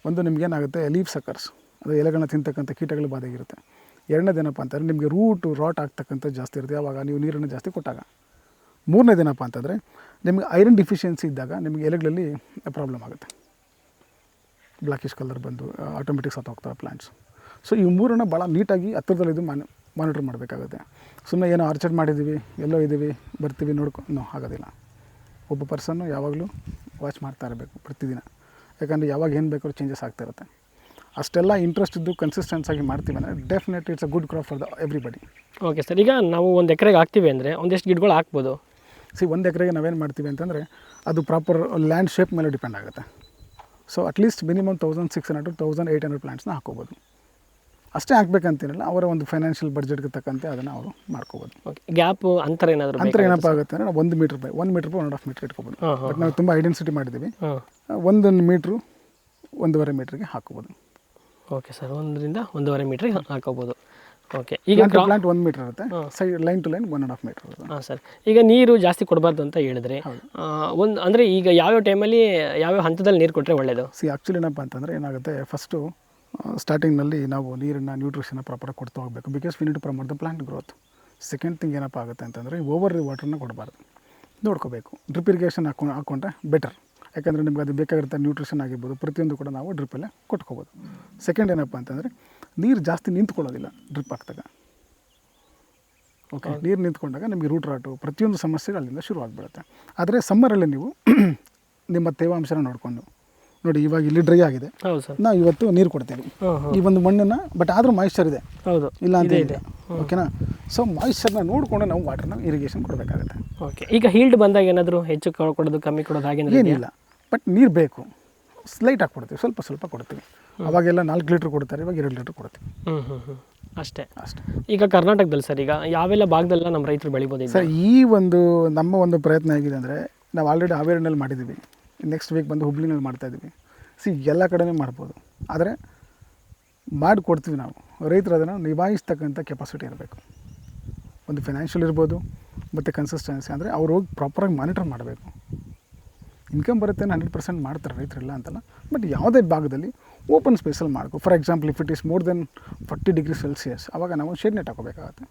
ಒಂದು ನಿಮಗೇನಾಗುತ್ತೆ ಲೀಫ್ ಸಕ್ಕರ್ಸ್, ಅದು ಎಲೆಗಳನ್ನ ತಿಂತಕ್ಕಂಥ ಕೀಟಗಳು ಬಾಧೆಗಿರುತ್ತೆ. ಎರಡನೇದೇನಪ್ಪ ಅಂತಂದರೆ ನಿಮಗೆ ರಾಟ್ ಆಗ್ತಕ್ಕಂಥ ಜಾಸ್ತಿ ಇರುತ್ತೆ ಯಾವಾಗ ನೀವು ನೀರನ್ನು ಜಾಸ್ತಿ ಕೊಟ್ಟಾಗ. ಮೂರನೇದೇನಪ್ಪ ಅಂತಂದರೆ ನಿಮಗೆ ಐರನ್ ಡಿಫಿಷಿಯನ್ಸಿ ಇದ್ದಾಗ ನಿಮಗೆ ಎಲೆಗಳಲ್ಲಿ ಪ್ರಾಬ್ಲಮ್ ಆಗುತ್ತೆ. ಬ್ಲ್ಯಾಕಿಶ್ ಕಲರ್ ಬಂದು ಆಟೋಮೆಟಿಕ್ ಸತ್ತೋಗ್ತವೆ ಪ್ಲ್ಯಾಂಟ್ಸ್. ಸೊ ಈ ಮೂರನ್ನು ಭಾಳ ನೀಟಾಗಿ ಹತ್ತಿರದಲ್ಲಿದ್ದು ಮಾನಿಟ್ರ್ ಮಾಡಬೇಕಾಗುತ್ತೆ. ಸುಮ್ಮನೆ ಏನೋ ಆರ್ಚರ್ಡ್ ಮಾಡಿದ್ದೀವಿ, ಎಲ್ಲೋ ಇದ್ದೀವಿ, ಬರ್ತೀವಿ ನೋಡ್ಕೊಂಡು ಆಗೋದಿಲ್ಲ. ಒಬ್ಬ ಪರ್ಸನ್ನು ಯಾವಾಗಲೂ ವಾಚ್ ಮಾಡ್ತಾ ಇರಬೇಕು ಪ್ರತಿದಿನ. ಯಾಕಂದರೆ ಯಾವಾಗ ಏನು ಬೇಕಾದ್ರೂ ಚೇಂಜಸ್ ಆಗ್ತಾ ಇರುತ್ತೆ. ಅಷ್ಟೆಲ್ಲ ಇಂಟ್ರೆಸ್ಟ್ ಇದ್ದು ಕನ್ಸಿಸ್ಟೆನ್ಸ್ ಆಗಿ ಮಾಡ್ತೀವಿ ಅಂದರೆ definitely it's a good crop for everybody. Okay sir, ಈಗ ನಾವು ಒಂದು ಎಕರೆಗೆ ಹಾಕ್ತೀವಿ ಅಂದರೆ ಒಂದೆಷ್ಟು ಗಿಡಗಳು ಹಾಕ್ಬೋದು? ಒಂದು ಎಕರೆಗೆ ನಾವೇನು ಮಾಡ್ತೀವಿ ಅಂತಂದರೆ ಅದು ಪ್ರಾಪರ್ ಲ್ಯಾಂಡ್ ಶೇಪ್ ಮೇಲೆ ಡಿಪೆಂಡ್ ಆಗುತ್ತೆ. ಸೊ ಅಟ್ಲೀಸ್ಟ್ ಮಿನಿಮಮ್ 1600 to 1800 ಪ್ಲಾಂಟ್ಸ್ನ ಹಾಕೋಬೋದು. ಅಷ್ಟೇ ಹಾಕ್ಬೇಕಂತೇನಿಲ್ಲ, ಅವರ ಒಂದು ಫೈನಾನ್ಷಿಯಲ್ ಬಡ್ಜೆಟ್ಗೆ ತಕ್ಕಂತೆ ಅದನ್ನು ಅವರು ಮಾಡ್ಕೋಬೋದು. ಓಕೆ, ಗ್ಯಾಪ್ ಅಂತರ ಏನಾದರೂ ಅಂತರ ಏನಪ್ಪ ಆಗುತ್ತೆ ಅಂದರೆ ನಾವು 1 ಮೀಟ್ರ್ ಬೈ 1.5 ಮೀಟ್ರ್ ಇಟ್ಕೋಬೋದು. ಬಟ್ ನಾವು ತುಂಬ ಐಡೆನ್ಸಿಟಿ ಮಾಡಿದ್ದೀವಿ, 1 ಮೀಟ್ರು 1.5 ಮೀಟ್ರಿಗೆ ಹಾಕೋಬೋದು. ಓಕೆ ಸರ್, 1 ರಿಂದ 1.5 ಮೀಟ್ರಿಗೆ ಹಾಕೋಬೋದು. ಓಕೆ, ಈಗ ಪ್ಲಾಂಟ್ 1 ಮೀಟ್ರ್ ಇರುತ್ತೆ, side line to line 1.5 metre ಇರುತ್ತೆ. ಹಾಂ ಸರ್, ಈಗ ನೀರು ಜಾಸ್ತಿ ಕೊಡಬಾರ್ದು ಅಂತ ಹೇಳಿದ್ರೆ ಒಂದು ಅಂದರೆ ಈಗ ಯಾವ್ಯಾವ ಟೈಮಲ್ಲಿ ಯಾವ್ಯಾವ ಹಂತದಲ್ಲಿ ನೀರು ಕೊಟ್ಟರೆ ಒಳ್ಳೆಯದು? ಆ್ಯಕ್ಚುಲಿ ಏನಪ್ಪ ಅಂತಂದರೆ ಏನಾಗುತ್ತೆ, ಫಸ್ಟು ಸ್ಟಾರ್ಟಿಂಗ್ನಲ್ಲಿ ನಾವು ನೀರನ್ನು ನ್ಯೂಟ್ರಿಷನ್ನ ಪ್ರಾಪರಾಗಿ ಕೊಡ್ತಾ ಹೋಗಬೇಕು, because we need to promote the plant growth. Second thing ಏನಪ್ಪ ಆಗುತ್ತೆ ಅಂತಂದರೆ ಓವರ್ ವಾಟರ್ನ ಕೊಡಬಾರ್ದು, ನೋಡ್ಕೋಬೇಕು. ಡ್ರಿಪ್ ಇರಿಗೇಷನ್ ಹಾಕೊಂಡ್ರೆ ಬೆಟರ್. ಯಾಕಂದರೆ ನಿಮ್ಗೆ ಅದು ಬೇಕಾಗಿರುತ್ತೆ ನ್ಯೂಟ್ರಿಷನ್ ಆಗಿರ್ಬೋದು, ಪ್ರತಿಯೊಂದು ಕೂಡ ನಾವು ಡ್ರಿಪ್ಪಲ್ಲೇ ಕೊಟ್ಕೋಬೋದು. ಸೆಕೆಂಡ್ ಏನಪ್ಪ ಅಂತಂದರೆ ನೀರು ಜಾಸ್ತಿ ನಿಂತ್ಕೊಳ್ಳೋದಿಲ್ಲ ಡ್ರಿಪ್ ಹಾಕಿದಾಗ. ಓಕೆ, ನೀರು ನಿಂತ್ಕೊಂಡಾಗ ನಿಮಗೆ ರೂಟ್ ರಾಟು ಪ್ರತಿಯೊಂದು ಸಮಸ್ಯೆಗಳು ಅಲ್ಲಿಂದ ಶುರು ಆಗಿಬಿಡುತ್ತೆ. ಆದರೆ ಸಮ್ಮರಲ್ಲಿ ನೀವು ನಿಮ್ಮ ತೇವಾಂಶನ ನೋಡಿಕೊಂಡು ನೋಡಿ, ಇವಾಗ ಇಲ್ಲಿ ಡ್ರೈ ಆಗಿದೆ, ಹೌದು ಸರ್, ನಾವು ಇವತ್ತು ನೀರು ಕೊಡ್ತೀವಿ ಈ ಒಂದು ಮಣ್ಣನ್ನು, ಬಟ್ ಆದರೂ ಮಾಯಿಶ್ಚರ್ ಇದೆ, ಹೌದು ಇಲ್ಲ ಅಂತ ಇದೆ. ಓಕೆನಾ? ಸೊ ಮಾಯಿಶ್ಚರ್ನ ನೋಡಿಕೊಂಡು ನಾವು ವಾಟರ್ನ ಇರಿಗೇಷನ್ ಕೊಡಬೇಕಾಗುತ್ತೆ. ಓಕೆ, ಈಗ ಹೀಲ್ಡ್ ಬಂದಾಗ ಏನಾದರೂ ಹೆಚ್ಚು ಕೊಡೋದು ಕಮ್ಮಿ ಕೊಡೋದು ಹಾಗೇನಿಲ್ಲ? ಏನಿಲ್ಲ, ಬಟ್ ನೀರು ಬೇಕು, ಸ್ಲೈಟಾಗಿ ಕೊಡ್ತೀವಿ, ಸ್ವಲ್ಪ ಸ್ವಲ್ಪ ಕೊಡ್ತೀವಿ. ಅವಾಗೆಲ್ಲ 4 ಲೀಟ್ರ್ ಕೊಡ್ತಾರೆ, ಇವಾಗ 2 ಲೀಟ್ರ್ ಕೊಡ್ತೀವಿ ಅಷ್ಟೇ. ಅಷ್ಟೇ. ಈಗ ಕರ್ನಾಟಕದಲ್ಲಿ ಸರ್, ಈಗ ಯಾವೆಲ್ಲ ಭಾಗದಲ್ಲ ನಮ್ಮ ರೈತರು ಬೆಳಿಬೋದು ಸರ್? ಈ ಒಂದು ನಮ್ಮ ಒಂದು ಪ್ರಯತ್ನ ಹೇಗಿದೆ ಅಂದರೆ, ನಾವು ಆಲ್ರೆಡಿ ಹಾವೇರಿನಲ್ಲಿ ಮಾಡಿದ್ದೀವಿ, ನೆಕ್ಸ್ಟ್ ವೀಕ್ ಬಂದು ಹುಬ್ಳಿನಲ್ಲಿ ಮಾಡ್ತಾಯಿದ್ದೀವಿ. ಎಲ್ಲ ಕಡೆನೇ ಮಾಡ್ಬೋದು, ಆದರೆ ಮಾಡಿಕೊಡ್ತೀವಿ ನಾವು. ರೈತರು ಅದನ್ನು ನಿಭಾಯಿಸ್ತಕ್ಕಂಥ ಕೆಪಾಸಿಟಿ ಇರಬೇಕು. ಒಂದು ಫೈನಾನ್ಷಿಯಲ್ ಇರ್ಬೋದು ಮತ್ತು ಕನ್ಸಿಸ್ಟೆನ್ಸಿ, ಅಂದರೆ ಅವ್ರು ಹೋಗಿ ಪ್ರಾಪರಾಗಿ ಮಾನಿಟರ್ ಮಾಡಬೇಕು. ಇನ್ಕಮ್ ಬರುತ್ತೆ 100% ಮಾಡ್ತಾರೆ ರೈತರೆಲ್ಲ ಅಂತಲ್ಲ, ಬಟ್ ಯಾವುದೇ ಭಾಗದಲ್ಲಿ ಓಪನ್ ಸ್ಪೇಸಲ್ಲಿ ಮಾಡಬೇಕು. For example, if it is more than 40 degree Celsius, ಆವಾಗ ನಾವು ಶೇಡ್ ನೆಟ್ ಹಾಕೋಬೇಕಾಗುತ್ತೆ.